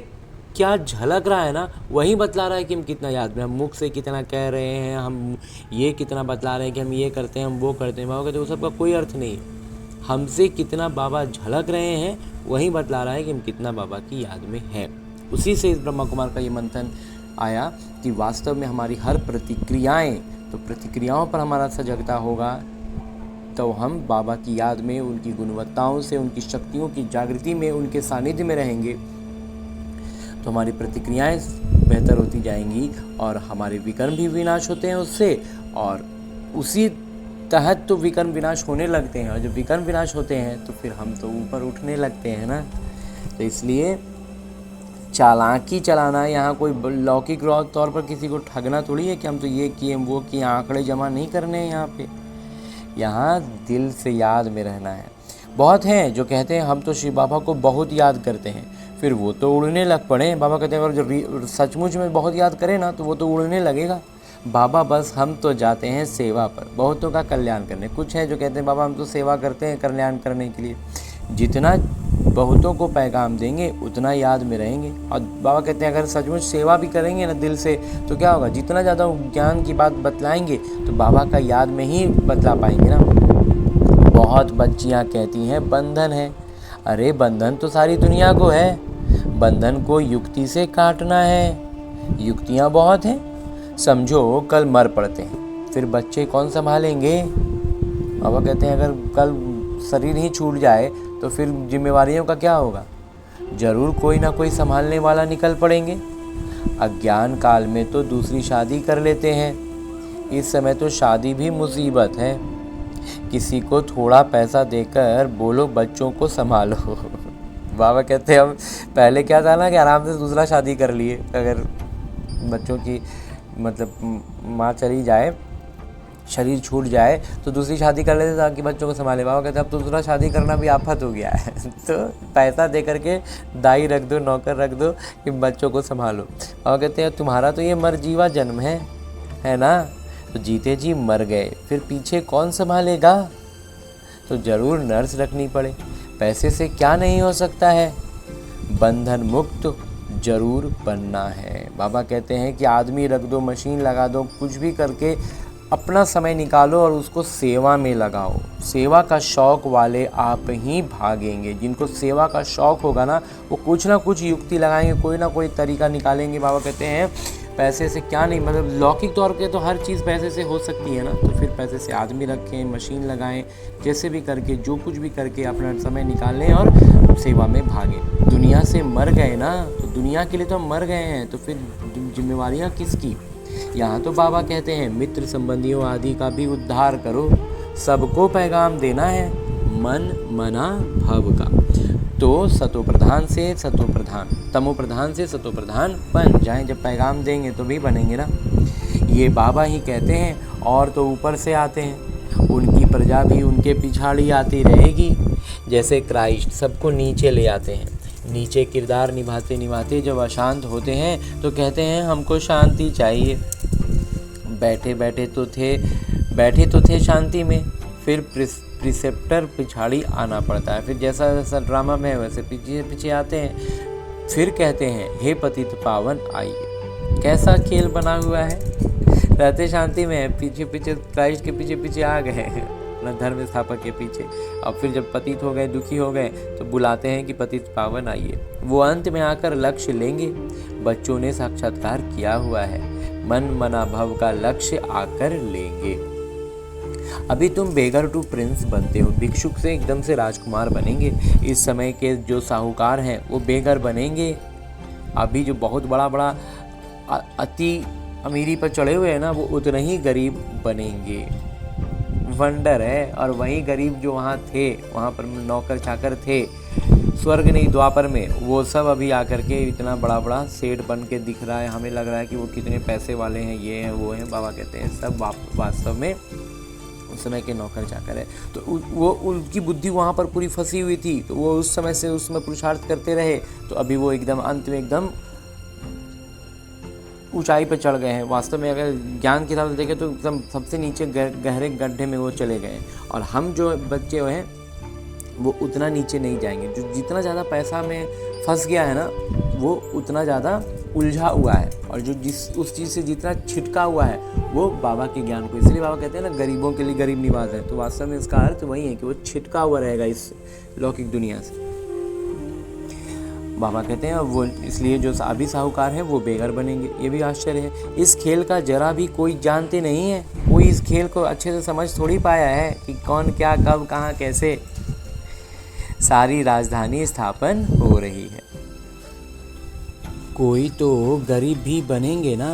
क्या झलक रहा है ना वही बतला रहा है कि हम कितना याद में। हम मुख से कितना कह रहे हैं, हम ये कितना बतला रहे हैं कि हम ये करते हैं, हम वो करते हैं, बाबा कहते हैं वो सबका कोई अर्थ नहीं। हमसे कितना बाबा झलक रहे हैं वही बतला रहा है कि हम कितना बाबा की याद में हैं। उसी से इस ब्रह्मा कुमार का ये मंथन आया कि वास्तव में हमारी हर प्रतिक्रियाएं, तो प्रतिक्रियाओं पर हमारा सजगता होगा तो हम बाबा की याद में, उनकी गुणवत्ताओं से, उनकी शक्तियों की जागृति में, उनके सानिध्य में रहेंगे तो हमारी प्रतिक्रियाएं बेहतर होती जाएंगी और हमारे विकर्म भी विनाश होते हैं उससे, और उसी तहत तो विकर्म विनाश होने लगते हैं, और जब विकर्म विनाश होते हैं तो फिर हम तो ऊपर उठने लगते हैं ना। तो इसलिए चालाकी चलाना, यहाँ कोई लौकिक तौर पर किसी को ठगना थोड़ी है कि हम तो ये किए वो किए, आंकड़े जमा नहीं करने हैं यहाँ पे। यहाँ दिल से याद में रहना है। बहुत हैं जो कहते हैं हम तो शिव बाबा को बहुत याद करते हैं, फिर वो तो उड़ने लग पड़े। बाबा कहते हैं अगर जो सचमुच में बहुत याद करे ना तो वो तो उड़ने लगेगा। बाबा बस हम तो जाते हैं सेवा पर, बहुतों का कल्याण करने। कुछ है जो कहते हैं बाबा हम तो सेवा करते हैं कल्याण करने के लिए। जितना बहुतों को पैगाम देंगे उतना याद में रहेंगे। और बाबा कहते हैं अगर सचमुच सेवा भी करेंगे ना दिल से तो क्या होगा, जितना ज़्यादा ज्ञान की बात बतलाएंगे तो बाबा का याद में ही बतला पाएंगे ना। बहुत बच्चियाँ कहती हैं बंधन है। अरे बंधन तो सारी दुनिया को है, बंधन को युक्ति से काटना है। युक्तियाँ बहुत हैं। समझो कल मर पड़ते हैं, फिर बच्चे कौन संभालेंगे। बाबा कहते हैं अगर कल शरीर ही छूट जाए तो फिर जिम्मेवारियों का क्या होगा। जरूर कोई ना कोई संभालने वाला निकल पड़ेंगे। अज्ञान काल में तो दूसरी शादी कर लेते हैं, इस समय तो शादी भी मुसीबत है। किसी को थोड़ा पैसा देकर बोलो बच्चों को संभालो। बाबा कहते हैं हम पहले क्या था ना कि आराम से दूसरा शादी कर लिए, अगर बच्चों की मतलब माँ चली जाए, शरीर छूट जाए तो दूसरी शादी कर लेते ताकि बच्चों को संभाले। बाबा कहते हैं अब तो दूसरा शादी करना भी आफत हो गया है। तो पैसा दे करके दाई रख दो, नौकर रख दो कि बच्चों को संभालो। बाबा कहते हैं तुम्हारा तो ये मरजीवा जन्म है ना, तो जीते जी मर गए, फिर पीछे कौन संभालेगा। तो ज़रूर नर्स रखनी पड़े। पैसे से क्या नहीं हो सकता है, बंधन मुक्त जरूर बनना है। बाबा कहते हैं कि आदमी रख दो, मशीन लगा दो, कुछ भी करके अपना समय निकालो और उसको सेवा में लगाओ। सेवा का शौक़ वाले आप ही भागेंगे। जिनको सेवा का शौक़ होगा ना वो कुछ ना कुछ युक्ति लगाएंगे, कोई ना कोई तरीका निकालेंगे। बाबा कहते हैं पैसे से क्या नहीं, मतलब लौकिक तौर पे तो हर चीज़ पैसे से हो सकती है ना, तो फिर पैसे से आदमी रखें, मशीन लगाएं, जैसे भी करके जो कुछ भी करके अपना समय निकालें और सेवा में भागें। दुनिया से मर गए ना, तो दुनिया के लिए तो हम मर गए हैं, तो फिर जिम्मेवारियाँ किसकी। यहाँ तो बाबा कहते हैं मित्र संबंधियों आदि का भी उद्धार करो, सबको पैगाम देना है मन मना भव का। तो सतो प्रधान से सतो प्रधान, तमो प्रधान से सतो प्रधान बन जाएं। जब पैगाम देंगे तो भी बनेंगे ना। ये बाबा ही कहते हैं, और तो ऊपर से आते हैं, उनकी प्रजा भी उनके पिछाड़ी आती रहेगी। जैसे क्राइस्ट सबको नीचे ले आते हैं, नीचे किरदार निभाते निभाते जब अशांत होते हैं तो कहते हैं हमको शांति चाहिए। बैठे तो थे शांति में, फिर प्रिसेप्टर पिछाड़ी आना पड़ता है। फिर जैसा जैसा ड्रामा में है वैसे पीछे पीछे आते हैं। फिर कहते हैं हे पतित पावन आइए। कैसा खेल बना हुआ है, रहते शांति में, पीछे पीछे क्राइस्ट के पीछे पीछे आ गए अपना धर्म स्थापक के पीछे। और फिर जब पतित हो गए, दुखी हो गए, तो बुलाते हैं कि पतित पावन आइए। वो अंत में आकर लक्ष्य लेंगे। बच्चों ने साक्षात्कार किया हुआ है, मन मना भव का लक्ष्य आकर लेंगे। अभी तुम बेगर टू प्रिंस बनते हो, भिक्षुक से एकदम से राजकुमार बनेंगे। इस समय के जो साहूकार हैं वो बेगर बनेंगे। अभी जो बहुत बड़ा अति अमीरी पर चढ़े हुए हैं ना, वो उतने ही गरीब बनेंगे। वंडर है। और वही गरीब जो वहाँ थे, वहाँ पर नौकर चाकर थे, स्वर्ग नहीं द्वापर में, वो सब अभी आकर के इतना बड़ा सेठ बन के दिख रहा है। हमें लग रहा है कि वो कितने पैसे वाले हैं, ये हैं वो हैं। बाबा कहते हैं सब वास्तव में उस समय के नौकर चाकर है। तो वो उनकी बुद्धि वहाँ पर पूरी फंसी हुई थी, तो वो उस समय से उसमें पुरुषार्थ करते रहे, तो अभी वो एकदम अंत में एकदम ऊंचाई पर चढ़ गए हैं। वास्तव में अगर ज्ञान की हिसाब से देखें तो एकदम सबसे नीचे गहरे गड्ढे में वो चले गए हैं। और हम जो बच्चे हैं वो उतना नीचे नहीं जाएंगे। जो जितना ज़्यादा पैसा में फंस गया है ना, वो उतना ज़्यादा उलझा हुआ है। और जो उस चीज़ से जितना छिटका हुआ है वो बाबा के ज्ञान को, इसलिए बाबा कहते हैं ना गरीबों के लिए गरीब निवास है। तो वास्तव में इसका अर्थ वही है कि वो छिटका हुआ रहेगा इस लौकिक दुनिया से। बाबा कहते हैं वो इसलिए जो अभी साहूकार हैं वो बेघर बनेंगे। ये भी आश्चर्य है, इस खेल का जरा भी कोई जानते नहीं है। कोई इस खेल को अच्छे से समझ थोड़ी पाया है कि कौन क्या कब कहाँ कैसे। सारी राजधानी स्थापन हो रही है। कोई तो गरीब भी बनेंगे ना,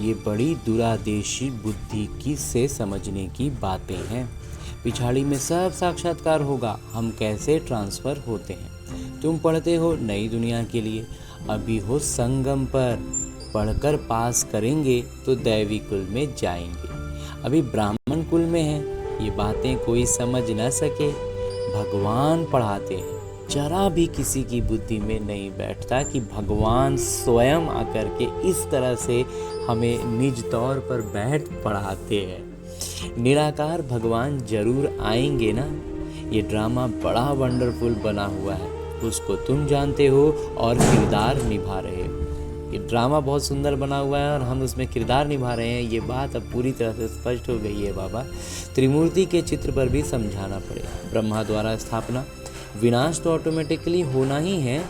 ये बड़ी दूरादेशी बुद्धि की से समझने की बातें हैं। पिछाड़ी में सब साक्षात्कार होगा, हम कैसे ट्रांसफ़र होते हैं। तुम पढ़ते हो नई दुनिया के लिए, अभी हो संगम पर, पढ़कर पास करेंगे तो दैवी कुल में जाएंगे। अभी ब्राह्मण कुल में हैं, ये बातें कोई समझ न सके, भगवान पढ़ाते हैं। जरा भी किसी की बुद्धि में नहीं बैठता कि भगवान स्वयं आकर के इस तरह से हमें निज तौर पर बैठ पढ़ाते हैं। निराकार भगवान जरूर आएंगे ना। ये ड्रामा बड़ा वंडरफुल बना हुआ है, उसको तुम जानते हो और किरदार निभा रहे हो। ये ड्रामा बहुत सुंदर बना हुआ है और हम उसमें किरदार निभा रहे हैं, ये बात अब पूरी तरह से स्पष्ट हो गई है बाबा। त्रिमूर्ति के चित्र पर भी समझाना पड़ेगा। ब्रह्मा द्वारा स्थापना, विनाश तो ऑटोमेटिकली होना ही है,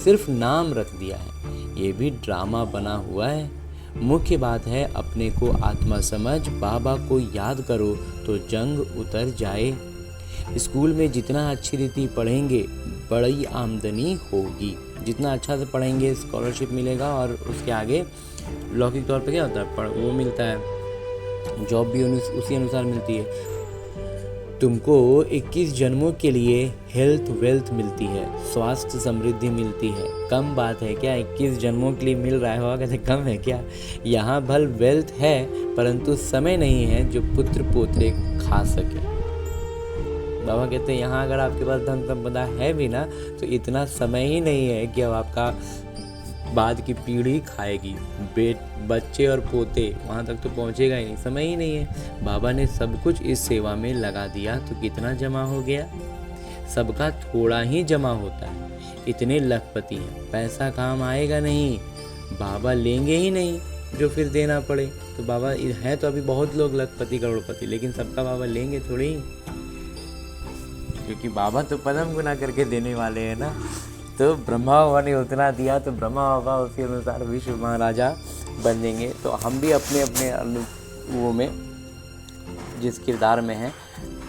सिर्फ नाम रख दिया है। ये भी ड्रामा बना हुआ है। मुख्य बात है अपने को आत्मा समझ, बाबा को याद करो तो जंग उतर जाए। स्कूल में जितना अच्छी रीति पढ़ेंगे बड़ी आमदनी होगी, जितना अच्छा से पढ़ेंगे स्कॉलरशिप मिलेगा और उसके आगे लौकिक तौर पे क्या होता है, वो मिलता है, जॉब भी उसी अनुसार मिलती है। तुमको 21 जन्मों के लिए हेल्थ वेल्थ मिलती है, स्वास्थ्य समृद्धि मिलती है। कम बात है क्या 21 जन्मों के लिए मिल रहा है, होगा कहते कम है क्या। यहाँ भल वेल्थ है परंतु समय नहीं है जो पुत्र पोते खा सके। बाबा कहते हैं यहाँ अगर आपके पास धन संपदा है भी ना तो इतना समय ही नहीं है कि अब आपका बाद की पीढ़ी खाएगी, बच्चे और पोते वहाँ तक तो पहुँचेगा ही नहीं, समय ही नहीं है। बाबा ने सब कुछ इस सेवा में लगा दिया तो कितना जमा हो गया। सबका थोड़ा ही जमा होता है, इतने लखपति हैं, पैसा काम आएगा नहीं, बाबा लेंगे ही नहीं जो फिर देना पड़े। तो बाबा है तो अभी बहुत लोग लखपति करोड़पति, लेकिन सबका बाबा लेंगे थोड़ी ही, क्योंकि बाबा तो पदम गुना करके देने वाले हैं ना। तो ब्रह्मा बाबा ने उतना दिया तो ब्रह्मा बाबा उसी अनुसार विश्व महाराजा बन देंगे। तो हम भी अपने अपने वो में जिस किरदार में हैं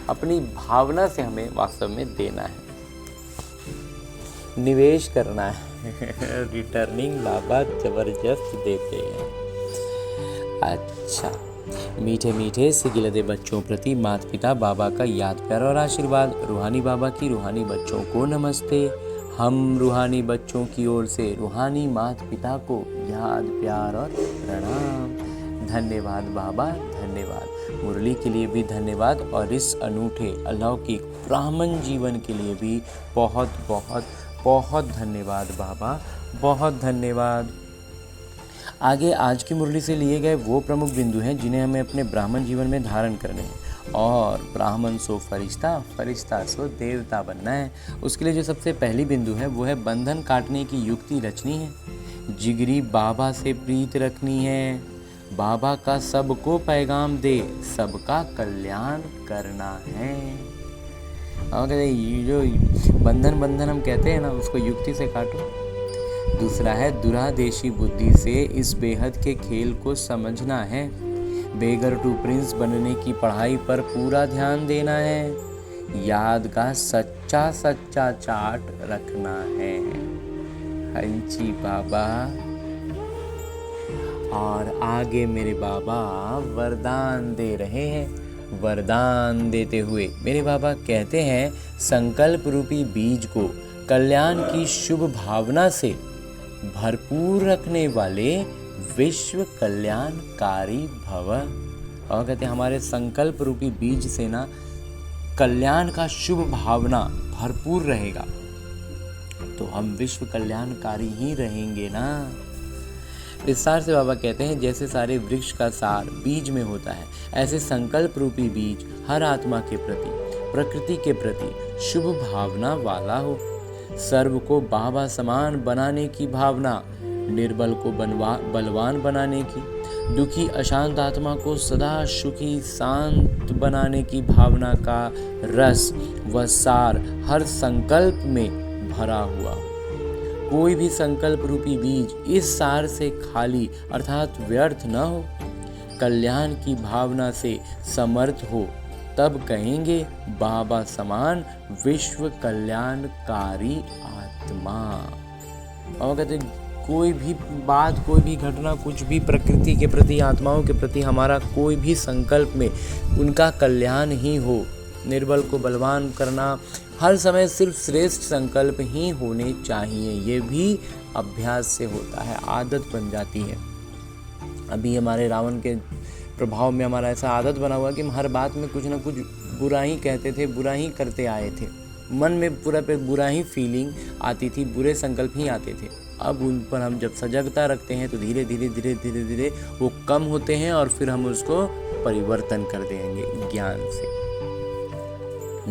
अपनी भावना से हमें वास्तव में देना है, निवेश करना है। रिटर्निंग बाबा जबरदस्त देते हैं। अच्छा, मीठे मीठे सिगिलदे बच्चों प्रति माता पिता बाबा का याद प्यार और आशीर्वाद। रूहानी बाबा की रूहानी बच्चों को नमस्ते। हम रूहानी बच्चों की ओर से रूहानी माता पिता को याद प्यार और प्रणाम। धन्यवाद बाबा, धन्यवाद। मुरली के लिए भी धन्यवाद और इस अनूठे अलौकिक ब्राह्मण जीवन के लिए भी बहुत बहुत बहुत धन्यवाद बाबा, बहुत धन्यवाद। आगे आज की मुरली से लिए गए वो प्रमुख बिंदु हैं जिन्हें हमें अपने ब्राह्मण जीवन में धारण करने हैं। और ब्राह्मण सो फरिश्ता, फरिश्ता सो देवता बनना है। उसके लिए जो सबसे पहली बिंदु है वो है बंधन काटने की युक्ति रचनी है। जिगरी बाबा से प्रीत रखनी है। बाबा का सबको पैगाम दे, सबका कल्याण करना है। और कहते ये जो बंधन हम कहते हैं ना, उसको युक्ति से काटो। दूसरा है दुरादेशी बुद्धि से इस बेहद के खेल को समझना है। बेगर टू प्रिंस बनने की पढ़ाई पर पूरा ध्यान देना है। याद का सच्चा सच्चा चार्ट रखना है। हंची बाबा। और आगे मेरे बाबा वरदान दे रहे हैं। वरदान देते हुए मेरे बाबा कहते हैं, संकल्प रूपी बीज को कल्याण की शुभ भावना से भरपूर रखने वाले विश्व कल्याणकारी भव। और कहते हैं हमारे संकल्प रूपी बीज से ना कल्याण का शुभ भावना भरपूर रहेगा तो हम विश्व कल्याणकारी ही रहेंगे ना। विस्तार से बाबा कहते हैं, जैसे सारे वृक्ष का सार बीज में होता है, ऐसे संकल्प रूपी बीज हर आत्मा के प्रति, प्रकृति के प्रति शुभ भावना वाला हो। सर्व को बाबा समान बनाने की भावना, निर्बल को बलवान बनाने की, दुखी अशांत आत्मा को सदा सुखी शांत बनाने की भावना का रस व सार हर संकल्प में भरा हुआ हो। कोई भी संकल्प रूपी बीज इस सार से खाली अर्थात व्यर्थ न हो, कल्याण की भावना से समर्थ हो, तब कहेंगे बाबा समान विश्व कल्याणकारी आत्मा। और कहते कोई भी बात, कोई भी घटना, कुछ भी प्रकृति के प्रति, आत्माओं के प्रति हमारा कोई भी संकल्प में उनका कल्याण ही हो। निर्बल को बलवान करना, हर समय सिर्फ श्रेष्ठ संकल्प ही होने चाहिए। ये भी अभ्यास से होता है, आदत बन जाती है। अभी हमारे रावण के प्रभाव में हमारा ऐसा आदत बना हुआ कि हम हर बात में कुछ ना कुछ बुरा ही कहते थे, बुरा ही करते आए थे। मन में पूरा पे बुरा ही फीलिंग आती थी, बुरे संकल्प ही आते थे। अब उन पर हम जब सजगता रखते हैं तो धीरे धीरे वो कम होते हैं और फिर हम उसको परिवर्तन कर देंगे ज्ञान से।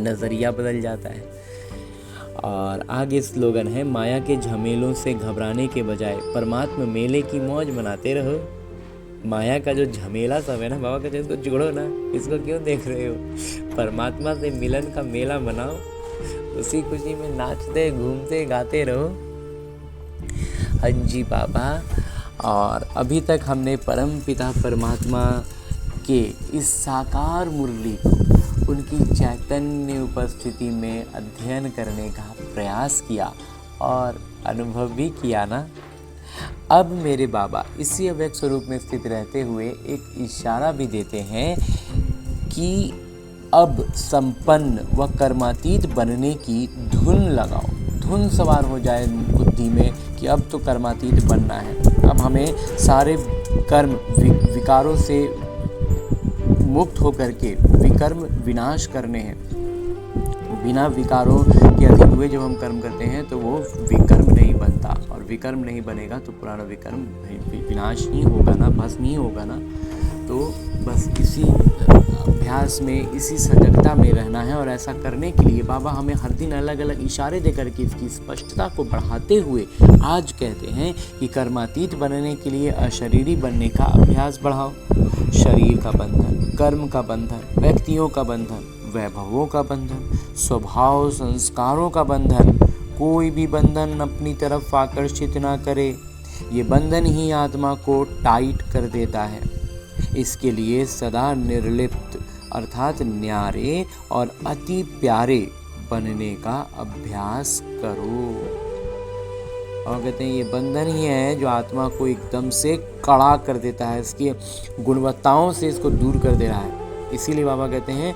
नज़रिया बदल जाता है। और आगे स्लोगन है, माया के झमेलों से घबराने के बजाय परमात्मा मेले की मौज मनाते रहो। माया का जो झमेला सब है ना, बाबा कहते हैं इसको छोड़ो ना, इसको क्यों देख रहे हो, परमात्मा से मिलन का मेला मनाओ, उसी खुशी में नाचते घूमते गाते रहो। हाँ जी बाबा। और अभी तक हमने परम पिता परमात्मा के इस साकार मुरली को उनकी चैतन्य उपस्थिति में अध्ययन करने का प्रयास किया और अनुभव भी किया ना। अब मेरे बाबा इसी अव्यक्त स्वरूप में स्थित रहते हुए एक इशारा भी देते हैं कि अब संपन्न व कर्मातीत बनने की धुन लगाओ। धुन सवार हो जाए बुद्धि में कि अब तो कर्मातीत बनना है। अब हमें सारे कर्म विकारों से मुक्त होकर के विकर्म विनाश करने हैं। बिना विकारों के अधीन हुए जब हम कर्म करते हैं तो वो विकर्म नहीं बनता, और विकर्म नहीं बनेगा तो पुराना विकर्म विनाश ही होगा ना, भस्म ही होगा ना। तो बस इसी अभ्यास में, इसी सजगता में रहना है। और ऐसा करने के लिए बाबा हमें हर दिन अलग अलग इशारे देकर के इसकी स्पष्टता को बढ़ाते हुए आज कहते हैं कि कर्मातीत बनने के लिए अशरीरी बनने का अभ्यास बढ़ाओ। शरीर का बंधन, कर्म का बंधन, व्यक्तियों का बंधन, वैभवों का बंधन, स्वभाव संस्कारों का बंधन, कोई भी बंधन अपनी तरफ आकर्षित ना करे। ये बंधन ही आत्मा को टाइट कर देता है। इसके लिए सदा निर्लिप्त अर्थात न्यारे और अति प्यारे बनने का अभ्यास करो। और कहते हैं ये बंधन ही है जो आत्मा को एकदम से कड़ा कर देता है, इसकी गुणवत्ताओं से इसको दूर कर दे रहा है। इसीलिए बाबा कहते हैं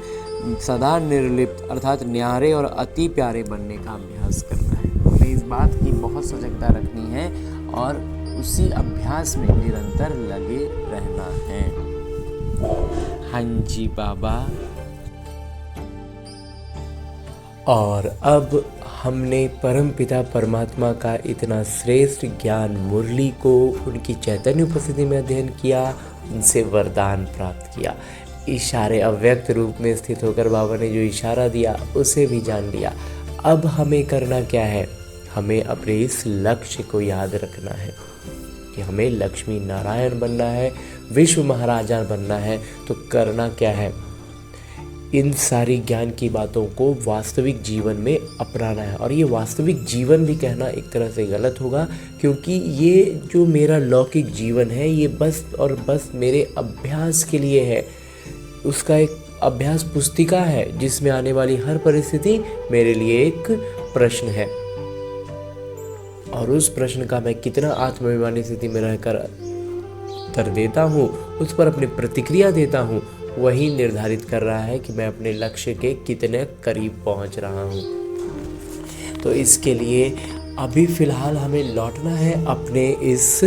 सदा निर्लिप्त अर्थात न्यारे और अति प्यारे बनने का अभ्यास करना है। हमें इस बात की बहुत सजगता रखनी है और उसी अभ्यास में निरंतर लगे रहना है। हाँ जी बाबा। और अब हमने परमपिता परमात्मा का इतना श्रेष्ठ ज्ञान मुरली को उनकी चैतन्य उपस्थिति में अध्ययन किया, उनसे वरदान प्राप्त किया। इशारे अव्यक्त रूप में स्थित होकर बाबा ने जो इशारा दिया उसे भी जान लिया। अब हमें करना क्या है? हमें अपने इस लक्ष्य को याद रखना है कि हमें लक्ष्मी नारायण बनना है, विश्व महाराजा बनना है। तो करना क्या है? इन सारी ज्ञान की बातों को वास्तविक जीवन में अपनाना है। और ये वास्तविक जीवन भी कहना एक तरह से गलत होगा, क्योंकि ये जो मेरा लौकिक जीवन है ये बस और बस मेरे अभ्यास के लिए है। उसका एक अभ्यास पुस्तिका है जिसमें आने वाली हर परिस्थिति मेरे लिए एक प्रश्न है, और उस प्रश्न का मैं कितना आत्माभिमानी स्थिति में रहकर उत्तर देता हूँ, उस पर अपनी प्रतिक्रिया देता हूँ, वही निर्धारित कर रहा है कि मैं अपने लक्ष्य के कितने करीब पहुँच रहा हूँ। तो इसके लिए अभी फ़िलहाल हमें लौटना है अपने इस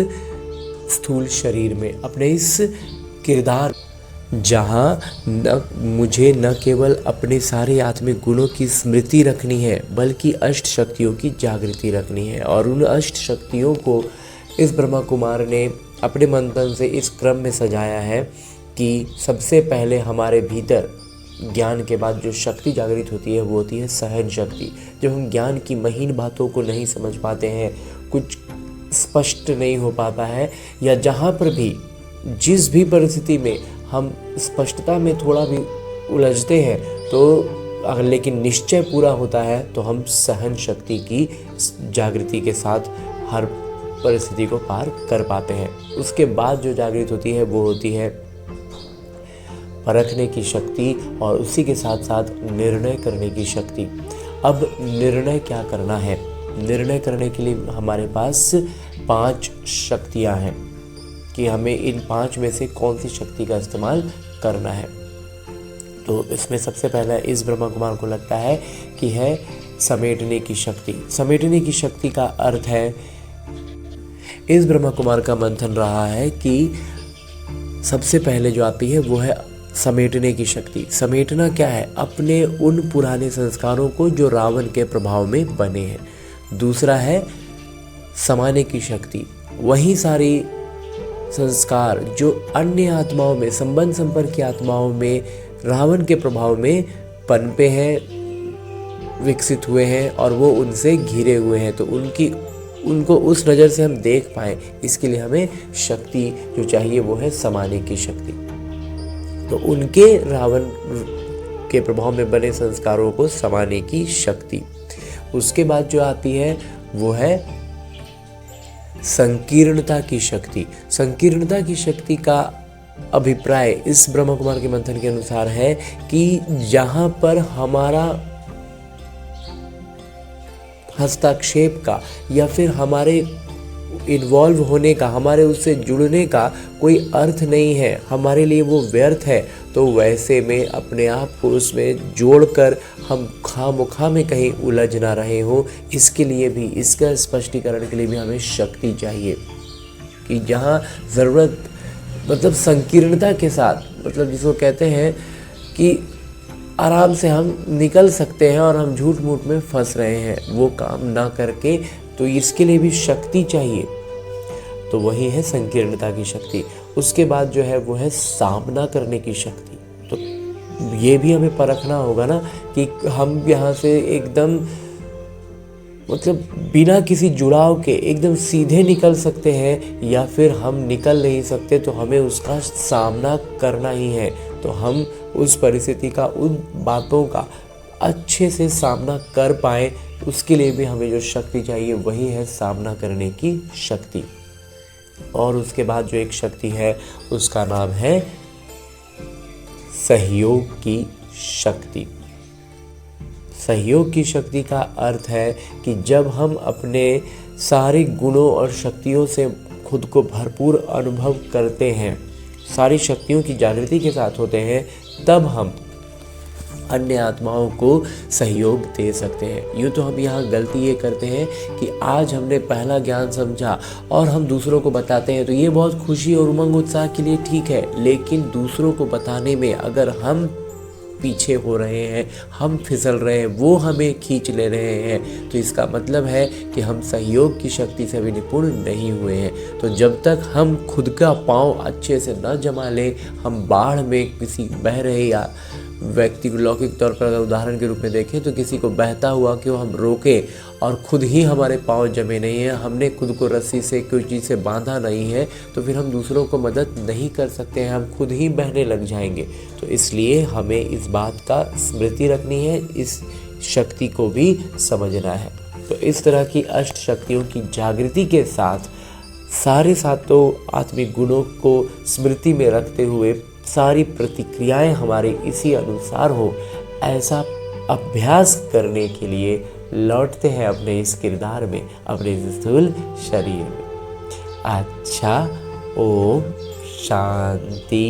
स्थूल शरीर में, अपने इस किरदार, जहाँ मुझे न केवल अपने सारे आत्मिक गुणों की स्मृति रखनी है बल्कि अष्ट शक्तियों की जागृति रखनी है। और उन अष्ट शक्तियों को इस ब्रह्मा कुमार ने अपने मंथन से इस क्रम में सजाया है कि सबसे पहले हमारे भीतर ज्ञान के बाद जो शक्ति जागृत होती है वो होती है सहन शक्ति। जब हम ज्ञान की महीन बातों को नहीं समझ पाते हैं, कुछ स्पष्ट नहीं हो पाता है, या जहाँ पर भी जिस भी परिस्थिति में हम स्पष्टता में थोड़ा भी उलझते हैं तो लेकिन निश्चय पूरा होता है, तो हम सहन शक्ति की जागृति के साथ हर परिस्थिति को पार कर पाते हैं। उसके बाद जो जागृत होती है वो होती है परखने की शक्ति, और उसी के साथ साथ निर्णय करने की शक्ति। अब निर्णय क्या करना है? निर्णय करने के लिए हमारे पास 5 शक्तियां हैं कि हमें इन 5 में से कौन सी शक्ति का इस्तेमाल करना है। तो इसमें सबसे पहला इस ब्रह्मा कुमार को लगता है कि है समेटने की शक्ति। समेटने की शक्ति का अर्थ है, इस ब्रह्मा कुमार का मंथन रहा है कि सबसे पहले जो आती है वो है समेटने की शक्ति। समेटना क्या है? अपने उन पुराने संस्कारों को जो रावण के प्रभाव में बने हैं। दूसरा है समाने की शक्ति। वही सारी संस्कार जो अन्य आत्माओं में, संबंध संपर्क की आत्माओं में रावण के प्रभाव में पनपे हैं, विकसित हुए हैं और वो उनसे घिरे हुए हैं, तो उनको उस नज़र से हम देख पाएँ, इसके लिए हमें शक्ति जो चाहिए वो है समाने की शक्ति। तो उनके रावण के प्रभाव में बने संस्कारों को समाने की शक्ति। उसके बाद जो आती है वो है संकीर्णता की शक्ति। संकीर्णता की शक्ति का अभिप्राय इस ब्रह्मा कुमार के मंथन के अनुसार है कि जहां पर हमारा हस्तक्षेप का या फिर हमारे इन्वॉल्व होने का, हमारे उससे जुड़ने का कोई अर्थ नहीं है, हमारे लिए वो व्यर्थ है, तो वैसे में अपने आप को उसमें जोड़कर हम खामोखा में कहीं उलझ ना रहे हो, इसके लिए भी, इसका स्पष्टीकरण के लिए भी हमें शक्ति चाहिए कि जहाँ ज़रूरत, मतलब संकीर्णता के साथ, मतलब जिसको कहते हैं कि आराम से हम निकल सकते हैं और हम झूठ मूठ में फंस रहे हैं, वो काम ना करके, तो इसके लिए भी शक्ति चाहिए। तो वही है संकीर्णता की शक्ति। उसके बाद जो है वो है सामना करने की शक्ति। तो ये भी हमें परखना होगा ना कि हम यहाँ से एकदम, मतलब बिना किसी जुड़ाव के एकदम सीधे निकल सकते हैं या फिर हम निकल नहीं सकते, तो हमें उसका सामना करना ही है। तो हम उस परिस्थिति का, उन बातों का अच्छे से सामना कर पाए, उसके लिए भी हमें जो शक्ति चाहिए वही है सामना करने की शक्ति। और उसके बाद जो एक शक्ति है उसका नाम है सहयोग की शक्ति। सहयोग की शक्ति का अर्थ है कि जब हम अपने सारे गुणों और शक्तियों से खुद को भरपूर अनुभव करते हैं, सारी शक्तियों की जागृति के साथ होते हैं, तब हम अन्य आत्माओं को सहयोग दे सकते हैं। यूँ तो हम यहाँ गलती ये करते हैं कि आज हमने पहला ज्ञान समझा और हम दूसरों को बताते हैं, तो ये बहुत खुशी और उमंग उत्साह के लिए ठीक है, लेकिन दूसरों को बताने में अगर हम पीछे हो रहे हैं, हम फिसल रहे हैं, वो हमें खींच ले रहे हैं, तो इसका मतलब है कि हम सहयोग की शक्ति से भी निपुण नहीं हुए हैं। तो जब तक हम खुद का पाँव अच्छे से न जमा लें, हम बाढ़ में किसी बह रहे या व्यक्ति को लौकिक तौर पर अगर उदाहरण के रूप में देखें तो किसी को बहता हुआ क्यों हम रोकें और खुद ही हमारे पाँव जमे नहीं हैं, हमने खुद को रस्सी से कोई चीज़ से बांधा नहीं है, तो फिर हम दूसरों को मदद नहीं कर सकते हैं, हम खुद ही बहने लग जाएंगे। तो इसलिए हमें इस बात का स्मृति रखनी है, इस शक्ति को भी समझना है। तो इस तरह की अष्ट शक्तियों की जागृति के साथ सारे सातों आत्मिक गुणों को स्मृति में रखते हुए सारी प्रतिक्रियाएं हमारे इसी अनुसार हो, ऐसा अभ्यास करने के लिए लौटते हैं अपने इस किरदार में, अपने इस स्थूल शरीर में। अच्छा, ओम शांति।